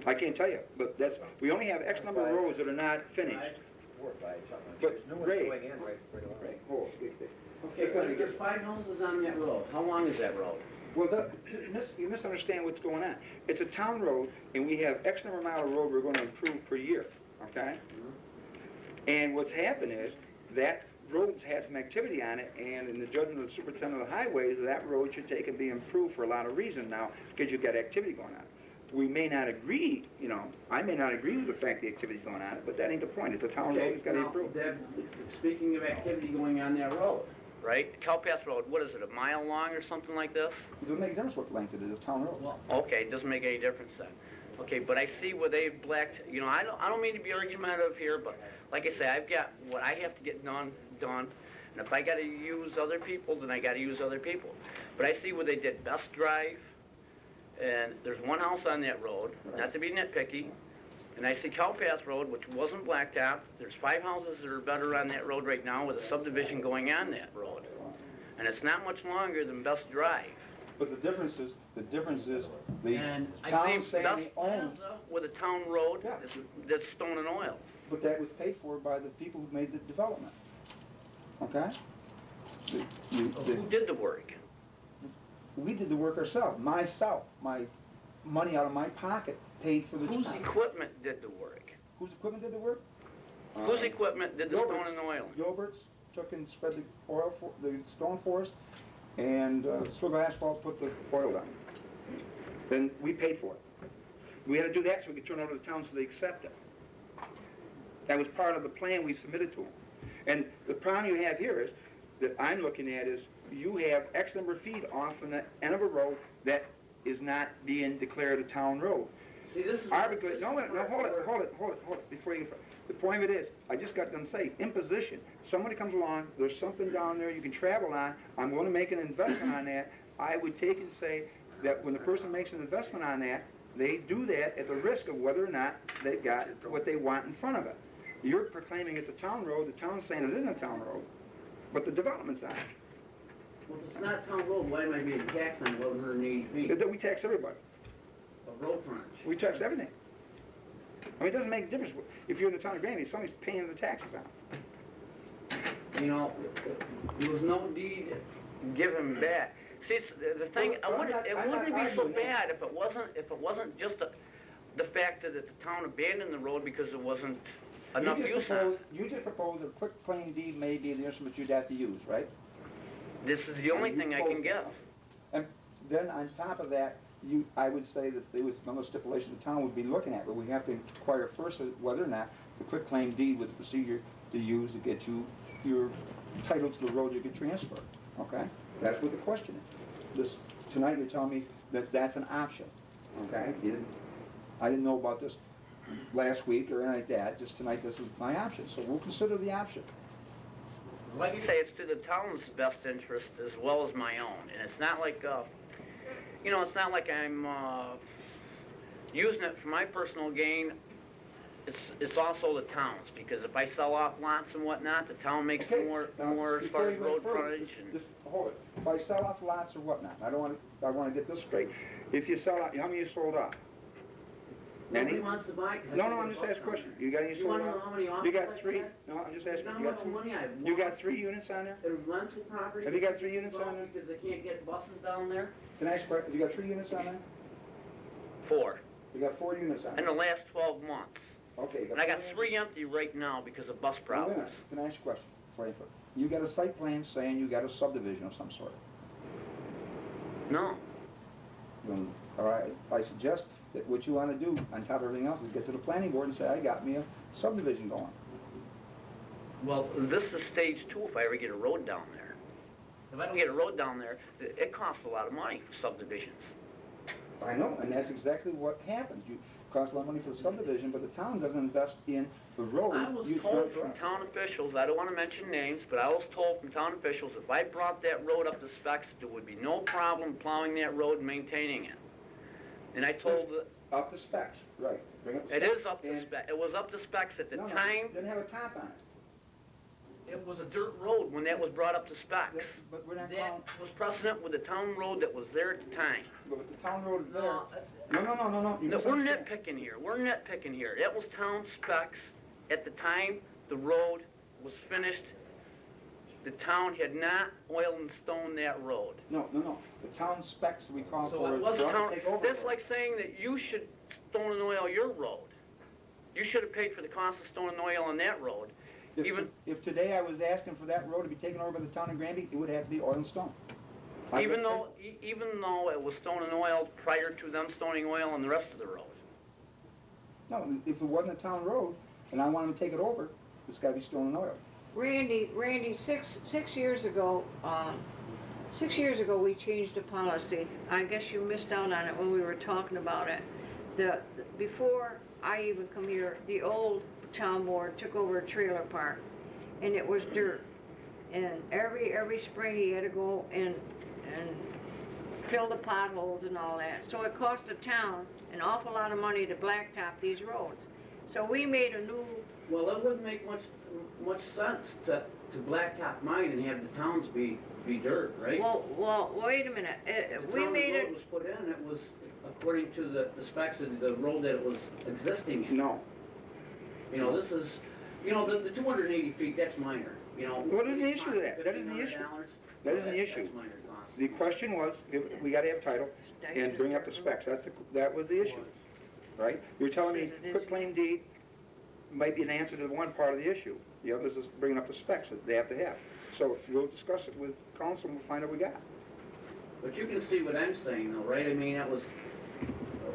I can't tell you, but we only have X number of roads that are not finished. 4 or 5, something. But, There's new ones Ray, going in right away. hold, Okay, but there's 5 houses on that road. How long is that road? well, you misunderstand what's going on. It's a town road, and we have X number of mile of road we're going to improve per year, okay? And what's happened is, that road's had some activity on it, and in the judgment of the superintendent of the highways, that road should take and be improved for a lot of reasons now, because you've got activity going on. We may not agree, you know, I may not agree with the fact the activity's going on, but that ain't the point. It's a town road, it's got to now, improve. speaking of activity going on that road, right? Cowpath Road, what is it, a mile long or something like this? It doesn't make a difference what length it is, it's town road. Well, okay, it doesn't make any difference then. Okay, but I see where they've blacked, you know, I don't mean to be argumentative here, but like I say, I've got what I have to get done, and if I gotta use other people, then I gotta use other people. But I see where they did Best Drive, and there's one house on that road, not to be nitpicky, and I see Cowpath Road, which wasn't blacktop. There's 5 houses that are better on that road right now with a subdivision going on that road. And it's not much longer than Best Drive. But the difference is the And I town see saying Best they own, Plaza with a town road Yeah. that's stone and oil. but that was paid for by the people who made the development, okay? Who did the work? We did the work ourselves, myself, my money out of my pocket paid for the Whose job. equipment did the work? Whose equipment did the work? Whose equipment did the Gilbert's. stone and oil? Gilbert's took and spread the oil, the stone for us, and Swivel Asphalt put the oil down. Then we paid for it. We had to do that so we could turn it over to the town so they accept it. That was part of the plan we submitted to them. And the problem you have here is, that I'm looking at is, you have X number of feet off from the end of a road that is not being declared a town road. See, this is... Arbitrary, no, hold it, before you, the point of it is, I just got done saying, imposition. Somebody comes along, there's something down there you can travel on, I'm going to make an investment on that. I would take and say that when the person makes an investment on that, they do that at the risk of whether or not they've got what they want in front of it. You're proclaiming it's a town road, the town's saying it isn't a town road, but the development's on it. Well, if it's not a town road, why am I being taxed on 180 feet We tax everybody. of road frontage? We tax everything. I mean, it doesn't make a difference. If you're in the town of Granby, somebody's paying the taxes on it. You know, there was no deed given back. See, it's, the thing, Well, it I'm not wouldn't be so arguing that. bad if it wasn't just the fact that the town abandoned the road because there wasn't enough use on it. You just proposed a quick claim deed may be the instrument you'd have to use, right? This is the only thing I can give. And then on top of that, I would say that there was another stipulation the town would be looking at, but we have to inquire first whether or not the quick claim deed was the procedure to use to get you your title to the road you could transfer, okay? That's what the question is. Tonight you're telling me that that's an option, okay? I didn't know about this last week or anything like that, just tonight this is my option, so we'll consider the option. Like you say, it's to the town's best interest as well as my own, and it's not like, you know, it's not like I'm using it for my personal gain. It's also the town's, because if I sell off lots and whatnot, the town makes Okay, more now, as far as before you road go further, frontage. And Just hold it. If I sell off lots or whatnot, I want to get this straight. If you sell out, how many you sold off? nobody Many? wants to buy. 'cause I No, think I'm it's just asking a question. You got any You sold wanna know off? how many offers You got like 3? that? No, I'm just asking. You You know got how much money I've You got won? 3 units on there? There's rental properties. Have you got 3 units on there? Because they can't get buses down there. Can I ask a question? Have you got 3 units on there? 4 You got 4 units on in there? the last 12 months. Okay. And I got 3 empty right now because of bus Wait a problems. minute. Can I ask a question? Before you You got a site plan saying you got a subdivision of some sort. No. Then, all right, I suggest that what you want to do on top of everything else is get to the planning board and say, I got me a subdivision going. Well, this is stage 2 if I ever get a road down there. If I don't get a road down there, it costs a lot of money for subdivisions. I know, and that's exactly what happens. You cost a lot of money for a subdivision, but the town doesn't invest in the road. I was told from town officials, I don't want to mention names, but I was told from town officials if I brought that road up to specs, there would be no problem plowing that road and maintaining it. And I told the... Up to specs, right. Bring up the It specs. is up to spec. It was up to specs at the No, time. it didn't have a top on it. It was a dirt road when that was brought up to specs. But we're not That calling, was precedent with the town road that was there at the time. but the town road is there. No, No. You no, we're misunderstand. nitpicking here. We're nitpicking here. That was town specs. At the time the road was finished, the town had not oiled and stoned that road. No. The town specs we call So for it is was for us town, to take over. that's like saying that you should stone and oil your road. You should have paid for the cost of stone and oil on that road. If today I was asking for that road to be taken over by the town of Granby, it would have to be oil and stone. Even though it was stone and oiled prior to them stoning oil on the rest of the road. No, if it wasn't a town road, and I want them to take it over, it's gotta be stone and oil. Randy, six years ago, 6 years ago, we changed the policy. I guess you missed out on it when we were talking about it. Before I even come here, the old town board took over a trailer park, and it was dirt. And every spring he had to go and fill the potholes and all that. So it cost the town an awful lot of money to blacktop these roads. So we made a new... Well, it wouldn't make much sense to blacktop mine and have the towns be dirt, right? Well, wait a minute. We made The road it... was put in, it was according to the specs of the road that it was existing in. No. You know, this is, the 280 feet, that's minor, What is the issue with that? That isn't the issue. That isn't the issue. That's minor cost. The question was, we gotta have title and bring up the specs. That was the issue, right? You're telling me quick claim deed might be an answer to one part of the issue. The other is bringing up the specs that they have to have. So we'll discuss it with council and we'll find out what we got. But you can see what I'm saying though, right? I mean,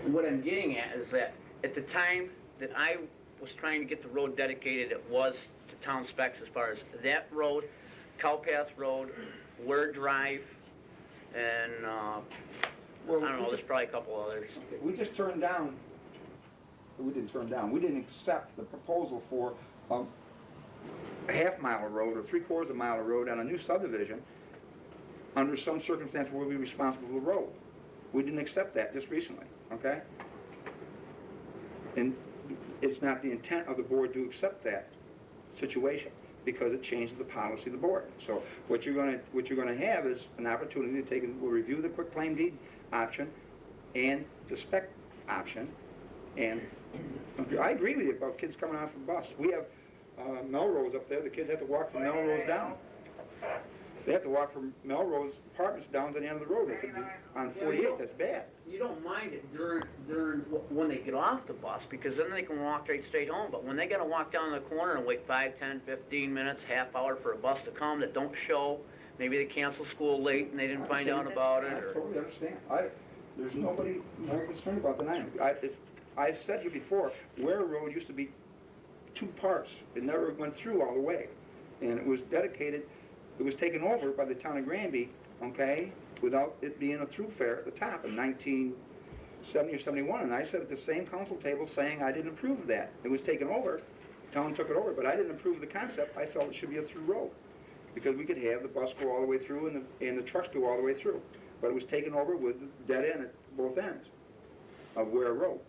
what I'm getting at is that at the time that I was trying to get the road dedicated, it was to town specs as far as that road, Cowpath Road, Ware Drive, and, I don't know, there's probably a couple others. We just turned down, we didn't turn down, we didn't accept the proposal for a half-mile of road or three-quarters of a mile of road on a new subdivision under some circumstance where we'll be responsible for the road. We didn't accept that just recently, okay? And it's not the intent of the board to accept that situation because it changes the policy of the board. So what you're gonna have is an opportunity to take, we'll review the quick claim deed option and the spec option. And I agree with you about kids coming off the bus. We have Melrose up there. The kids have to walk from Melrose down. They have to walk from Melrose Apartments down to the end of the road. On 48, that's bad. You don't mind it during when they get off the bus, because then they can walk right straight home. But when they gotta walk down the corner and wait 5, 10, 15 minutes, half hour for a bus to come that don't show, maybe they cancel school late and they didn't find out about it, I or... totally understand. There's nobody more concerned about than I am. I've said here before, Ware Road used to be 2 parts. It never went through all the way. And it was dedicated, it was taken over by the town of Granby, okay, without it being a thoroughfare at the top in 1970 or 71. And I said at the same council table saying I didn't approve of that. It was taken over, the town took it over, but I didn't approve of the concept. I felt it should be a through road because we could have the bus go all the way through and the trucks go all the way through. But it was taken over with dead end at both ends of Ware Road.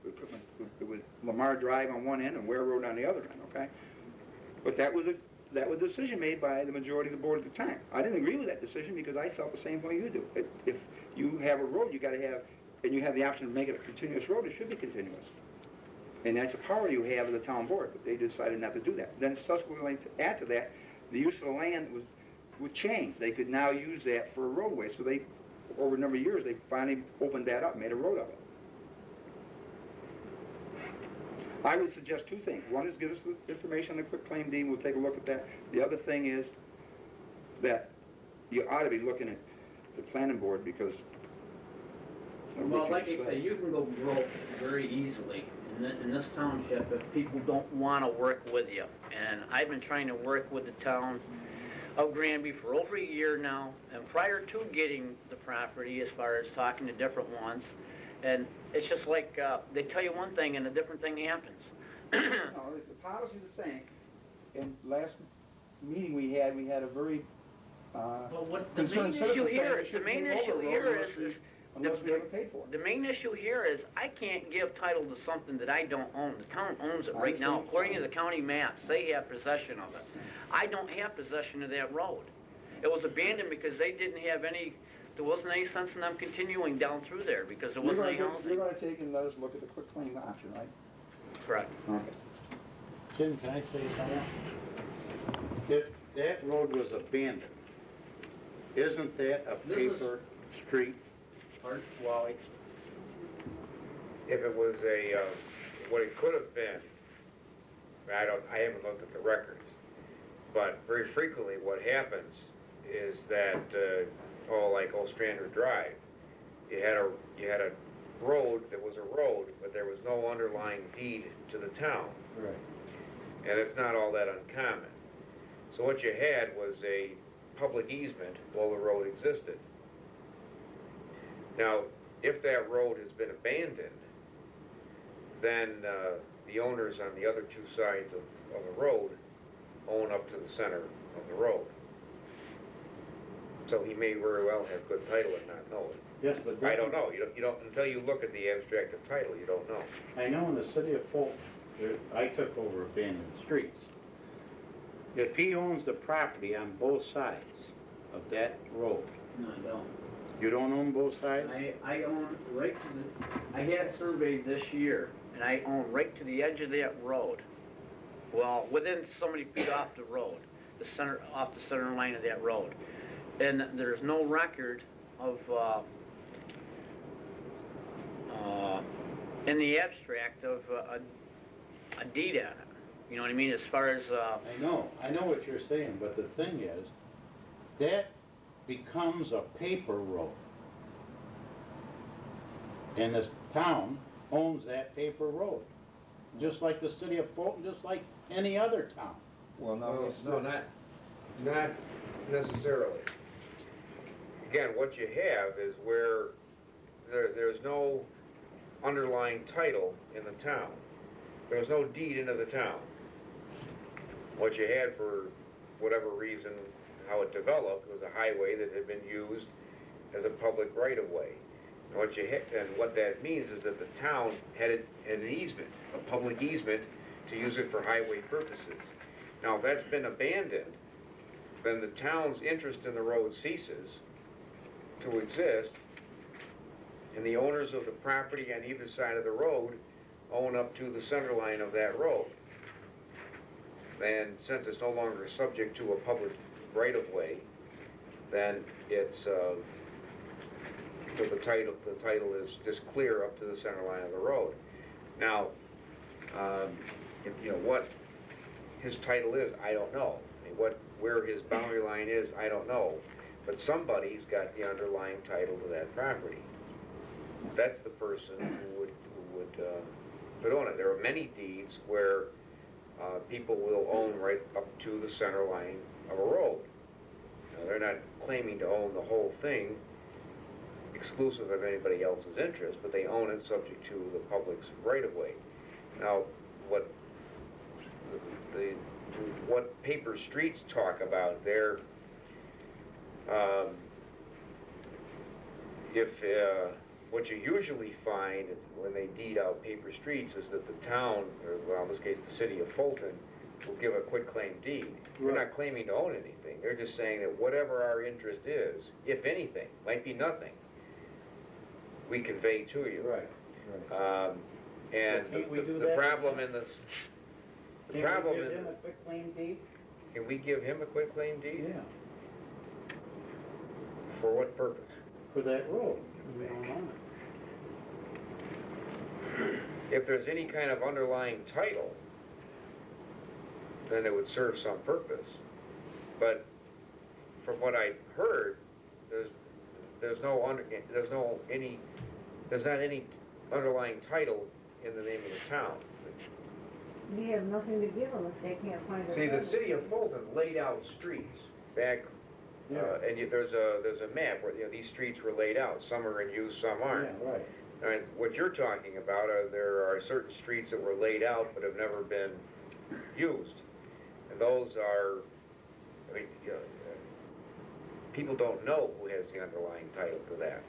It was Lamar Drive on one end and Ware Road on the other end, okay? But that was a decision made by the majority of the board at the time. I didn't agree with that decision because I felt the same way you do. If you have a road, you got to have, and you have the option to make it a continuous road, it should be continuous. And that's the power you have of the town board, but they decided not to do that. Then subsequently, to add to that, the use of the land would change. They could now use that for a roadway. So they, over a number of years, they finally opened that up, made a road of it. I would suggest 2 things. One is give us the information on the quick claim deed. We'll take a look at that. The other thing is that you ought to be looking at the planning board because. of Well, what like you I just say, said. you can go broke very easily in this township if people don't want to work with you. And I've been trying to work with the town of Granby for over a year now, and prior to getting the property, as far as talking to different ones, and it's just like, they tell you one thing and a different thing happens. No, the policy's the same. And last meeting we had a very, Well, what the main concerned issue citizen here, saying we the shouldn't main move over issue road here unless is, unless we haven't paid for it. the main issue here is I can't give title to something that I don't own. The town owns it I right now. understand. According to the county maps, they have possession of it. I don't have possession of that road. It was abandoned because they didn't have any, there wasn't any sense in them continuing down through there because there wasn't any You're housing. gonna take and let us look at the quick claim option, right? Correct. Okay. Jim, can I say something? If that road was abandoned, isn't that a This is- paper street? Pardon, Wally? If it was what it could have been, I haven't looked at the records, but very frequently what happens is that, like Ostrander Drive, you had a road that was a road, but there was no underlying deed to the town. Right. And it's not all that uncommon. So what you had was a public easement while the road existed. Now, if that road has been abandoned, then the owners on the other two sides of the road own up to the center of the road. So he may very well have good title and not know it. Yes, but. I don't know. You don't until you look at the abstract of title, you don't know. I know in the city of Fulton, I took over abandoned streets. If he owns the property on both sides of that road, No, I don't. you don't own both sides? I own right to the, I had it surveyed this year, and I own right to the edge of that road. Well, within so many feet off the road, off the center line of that road. And there's no record of, in the abstract of a deed on it. You know what I mean, as far as, I know what you're saying, but the thing is, that becomes a paper road. And the town owns that paper road, just like the city of Fulton, just like any other town. Well, No, not necessarily. Again, what you have is where there's no underlying title in the town. There was no deed into the town. What you had, for whatever reason, how it developed, was a highway that had been used as a public right-of-way. And what that means is that the town had an easement, a public easement, to use it for highway purposes. Now, if that's been abandoned, then the town's interest in the road ceases to exist, and the owners of the property on either side of the road own up to the center line of that road. And since it's no longer subject to a public right-of-way, then it's, so the title is just clear up to the center line of the road. Now, what his title is, I don't know. I mean, where his boundary line is, I don't know. But somebody's got the underlying title to that property. That's the person who would own it. There are many deeds where people will own right up to the center line of a road. Now, they're not claiming to own the whole thing exclusive of anybody else's interest, but they own it subject to the public's right-of-way. Now, what paper streets talk about, they're what you usually find when they deed out paper streets is that the town, or well, in this case the city of Fulton, will give a quitclaim deed. They're not claiming to own anything. They're just saying that whatever our interest is, if anything, might be nothing, we convey to you. Right. And Can't we do the that? problem in this, the problem Can we in, give him a quick claim deed? can we give him a quitclaim deed? Yeah, For what purpose? for that road. We don't own it. If there's any kind of underlying title, then it would serve some purpose. But from what I heard, there's not any underlying title in the name of the town. We have nothing to give them if they can't find a. See, the city of Fulton laid out streets back, and there's a map where, these streets were laid out. Some are in use, some aren't. Yeah, right. And what you're talking about there are certain streets that were laid out but have never been used. And those are, people don't know who has the underlying title to that.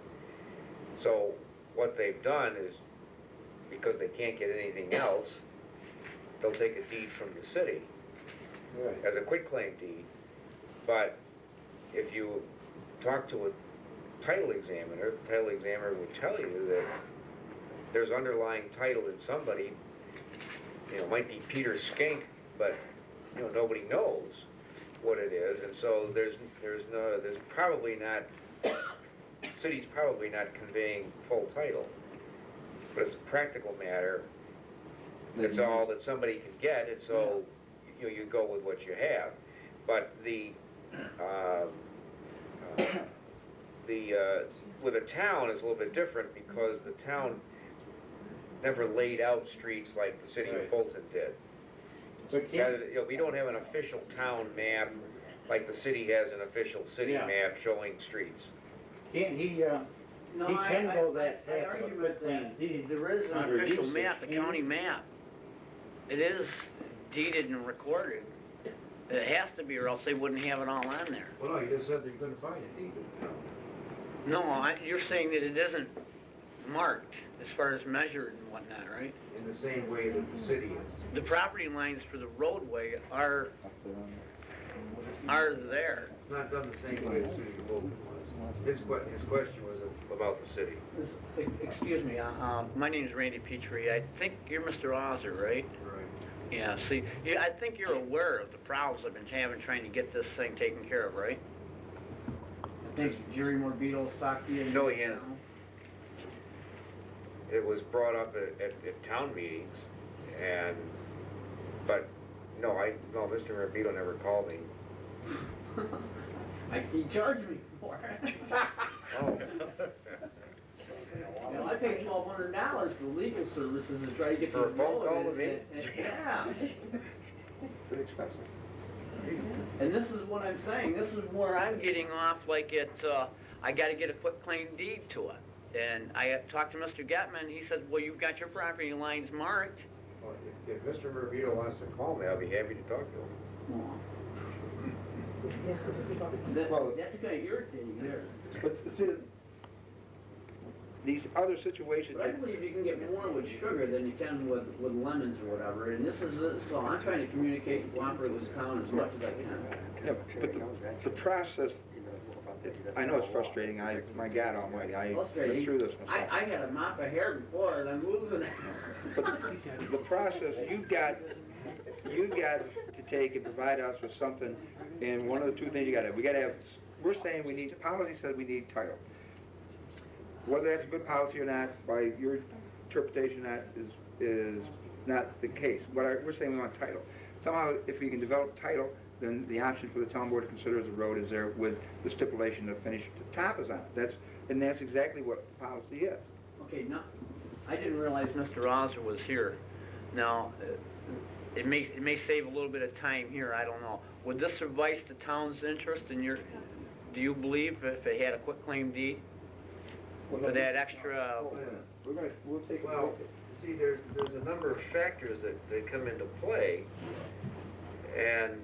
So what they've done is, because they can't get anything else, they'll take a deed from the city as a quitclaim deed. But if you talk to a title examiner, the title examiner will tell you that there's underlying title in somebody. It might be Peter Skink, but nobody knows what it is, and so there's probably not, the city's probably not conveying full title. But as a practical matter, it's all that somebody can get, and so you go with what you have. But with a town is a little bit different, because the town never laid out streets like the city of Fulton did. So We don't have an official town map like the city has an official city map showing streets. can't he, No, he can go that I path argue of with quitclaim that. deed. There is an under official usage. map, the county map. It is deeded and recorded. It has to be, or else they wouldn't have it all on there. Well, no, you just said that you couldn't find a deed. No, you're saying that it isn't marked as far as measured and whatnot, right? In the same way that the city is. The property lines for the roadway are there. It's not done the same way the city of Fulton was. His question was about the city. Excuse me, my name is Randy Petrie. I think you're Mr. Ozer, right? Right. Yeah, see, I think you're aware of the problems I've been having trying to get this thing taken care of, right? I think Jerry Morbido talked to you. No, he hasn't. It was brought up at town meetings, but no, Mr. Morbido never called me. He charged me for it. Oh. Well, I paid $1,200 for legal services to try to get For a these phone call roads, to me? yeah. Pretty expensive. And this is what I'm saying, this is where I'm getting off, like I gotta get a quitclaim deed to it. And I talked to Mr. Getman, he said, well, you've got your property lines marked. Well, if Mr. Morbido wants to call me, I'll be happy to talk to him. That's kinda irritating there. But see, these other situations, But I believe you can get more with sugar than you can with lemons or whatever, and this is, so I'm trying to communicate and cooperate with the town as much as I can. yeah, but the process, I know it's frustrating, my God almighty, I went through this myself. I had a mop of hair before and I'm losing it. But the process, you've got to take and provide us with something, and one of the two things we gotta have, we're saying policy says we need title. Whether that's a good policy or not, by your interpretation, that is not the case. We're saying we want title. Somehow, if we can develop title, then the option for the town board to consider as a road is there with the stipulation to finish, the top is on it. That's exactly what the policy is. Okay, now, I didn't realize Mr. Ozer was here. Now, it may save a little bit of time here, I don't know. Would this suffice the town's interest in do you believe if they had a quitclaim deed? For that extra, We'll take a Well, look. see, there's a number of factors that come into play, and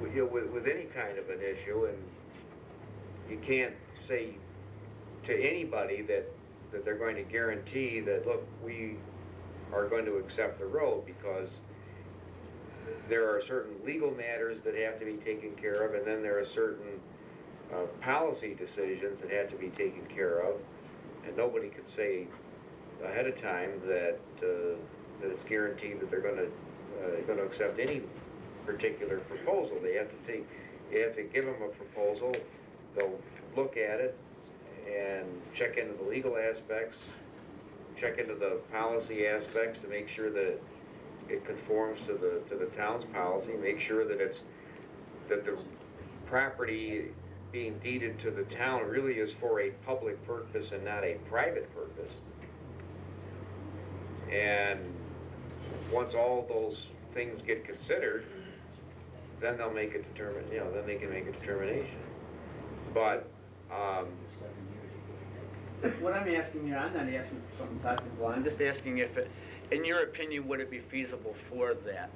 with any kind of an issue, and you can't say to anybody that they're going to guarantee that, look, we are going to accept the road, because there are certain legal matters that have to be taken care of, and then there are certain policy decisions that have to be taken care of, and nobody can say ahead of time that it's guaranteed that they're going to accept any particular proposal. You have to give them a proposal. They'll look at it and check into the legal aspects, check into the policy aspects to make sure that it conforms to the town's policy, make sure that it's that the property being deeded to the town really is for a public purpose and not a private purpose. And once all those things get considered, then they'll make a then they can make a determination. But, What I'm asking you, I'm not asking for something technical, I'm just asking if it, in your opinion, would it be feasible for that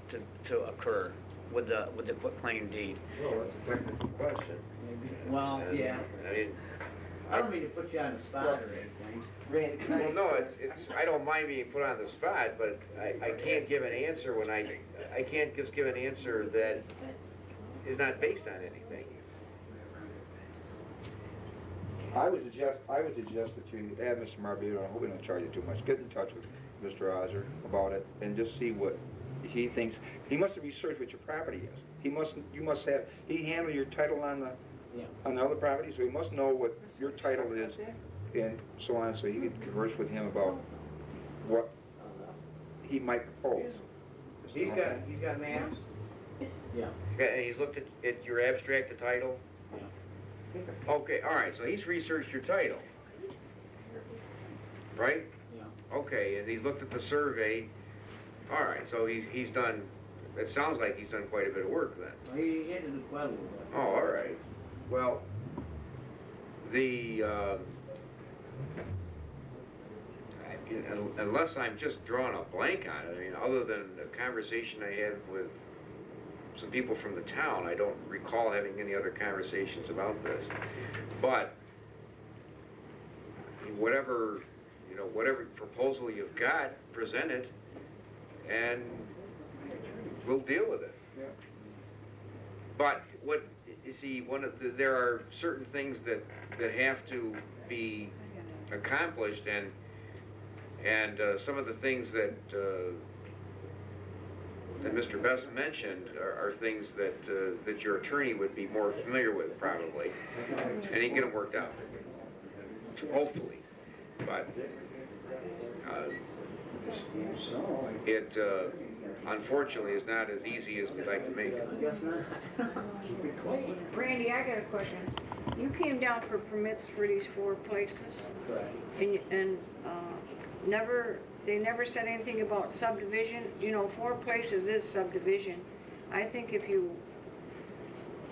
to occur with the quitclaim deed? well, that's a technical question. Well, And, yeah. I mean, I don't mean to put you on the spot or anything. well, no, it's, I don't mind being put on the spot, but I can't give an answer when I can't just give an answer that is not based on anything. I would suggest that you add Mr. Marbuto, I hope we don't charge you too much, get in touch with Mr. Ozer about it and just see what he thinks. He must have researched what your property is. You must have, he handled your title on the other property, so he must know what your title is and so on, so you can converse with him about what he might propose. He's got maps, Yeah. and he's looked at your abstract title. Okay, all right, so he's researched your title, right? Yeah. Okay, and he's looked at the survey. All right, so he's done, it sounds like he's done quite a bit of work then. Well, he had to do quite a little bit. Oh, all right. Well, unless I'm just drawing a blank on it, I mean, other than the conversation I had with some people from the town, I don't recall having any other conversations about this. But whatever proposal you've got, present it, and we'll deal with it. Yeah. But what you see, there are certain things that have to be accomplished, and some of the things that Mr. Best mentioned are things that your attorney would be more familiar with, probably, and he can get them worked out, hopefully. But it unfortunately is not as easy as we'd like to make it. Randy, I got a question. You came down for permits for these 4 places? Correct. And they never said anything about subdivision? 4 places is subdivision. I think if you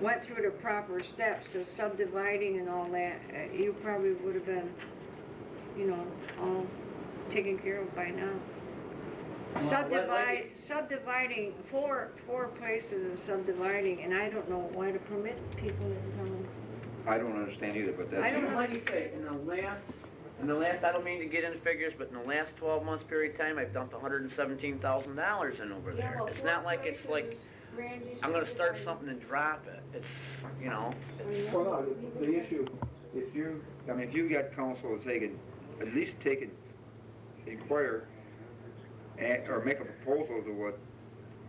went through the proper steps of subdividing and all that, you probably would have been, all taken care of by now. Well, Subdividing 4 places and subdividing, and I don't know why to permit people in I don't understand either, but that's... I don't know. Like you say, in the last, I don't mean to get into figures, but in the last 12 months period of time, I've dumped $117,000 in over there. It's not like it's like, I'm gonna start something and drop it. It's, Well, no, the issue, if you got counsel to at least inquire, or make a proposal to what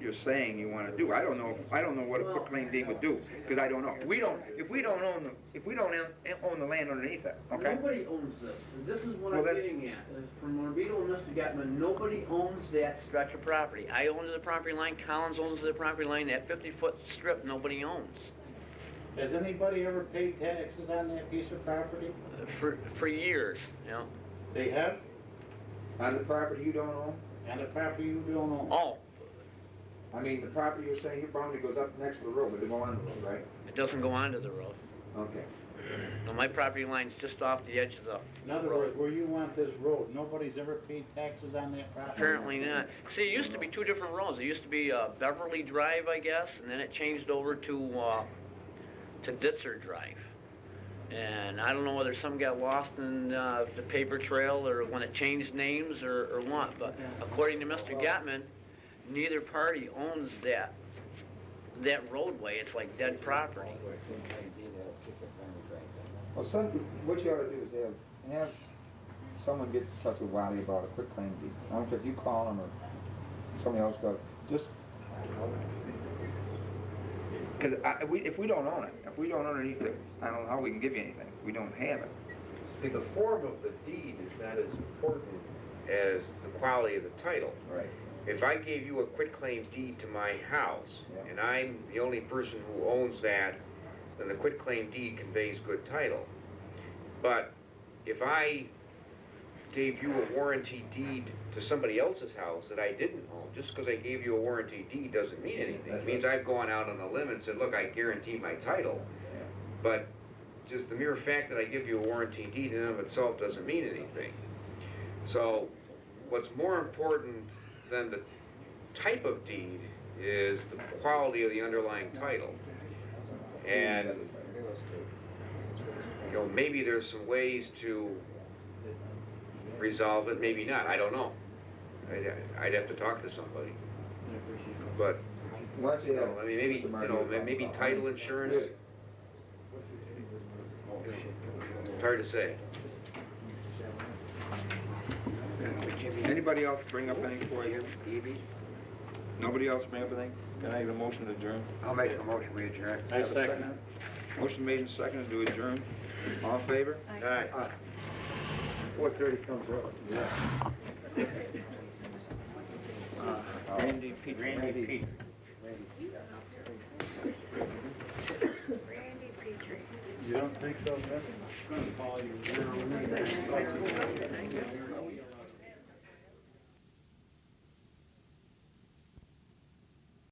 you're saying you want to do. I don't know what a quitclaim deed would do, because I don't know. If we don't own the land underneath it, okay? nobody owns this. And this is what Well, I'm that's- getting at. Is from Morbito and Mr. Gatman, nobody owns that stretch of property. I own the property line, Collins owns the property line, that 50-foot strip nobody owns. Has anybody ever paid taxes on that piece of property? For years, They have? On the property you don't own? And the property you don't own? Oh, I mean, the property you're saying, your boundary goes up next to the road, but they go on the road, right? it doesn't go onto the road. Okay. No, my property line's just off the edge of the In other words, where you want this road, nobody's ever paid taxes on that property? Apparently not. See, it used to be 2 different roads. It used to be Beverly Drive, I guess, and then it changed over to Ditzer Drive. And I don't know whether some got lost in the paper trail or when it changed names or what, but according to Mr. Gatman, neither party owns that roadway. It's like dead property. Well, what you ought to do is have someone get in touch with Wiley about a quitclaim deed. I don't care if you call him or somebody else does. Just because if we don't own it, if we don't underneath it, I don't know how we can give you anything. We don't have it. See, the form of the deed is not as important as the quality of the title. Right. if I gave you a quitclaim deed to my house, and I'm the only person who owns that, then the quitclaim deed conveys good title. But if I gave you a warranty deed to somebody else's house that I didn't own, just because I gave you a warranty deed doesn't mean anything. It means I've gone out on a limb and said, look, I guarantee my title. But just the mere fact that I give you a warranty deed in and of itself doesn't mean anything. So what's more important than the type of deed is the quality of the underlying title. And, you know, maybe there's some ways to resolve it, maybe not, I don't know. I'd have to talk to somebody. But, you know, I mean, maybe, you know, maybe title insurance. It's hard to say. Anybody else bring up anything for you, Evie? Nobody else bring up anything? Can I have a motion to adjourn? I'll make a motion, we adjourn. I second. Motion made and seconded to adjourn. All in favor? Aye. 4:30 comes up. Randy, Pete. Randy Pete. You don't think so, Ben?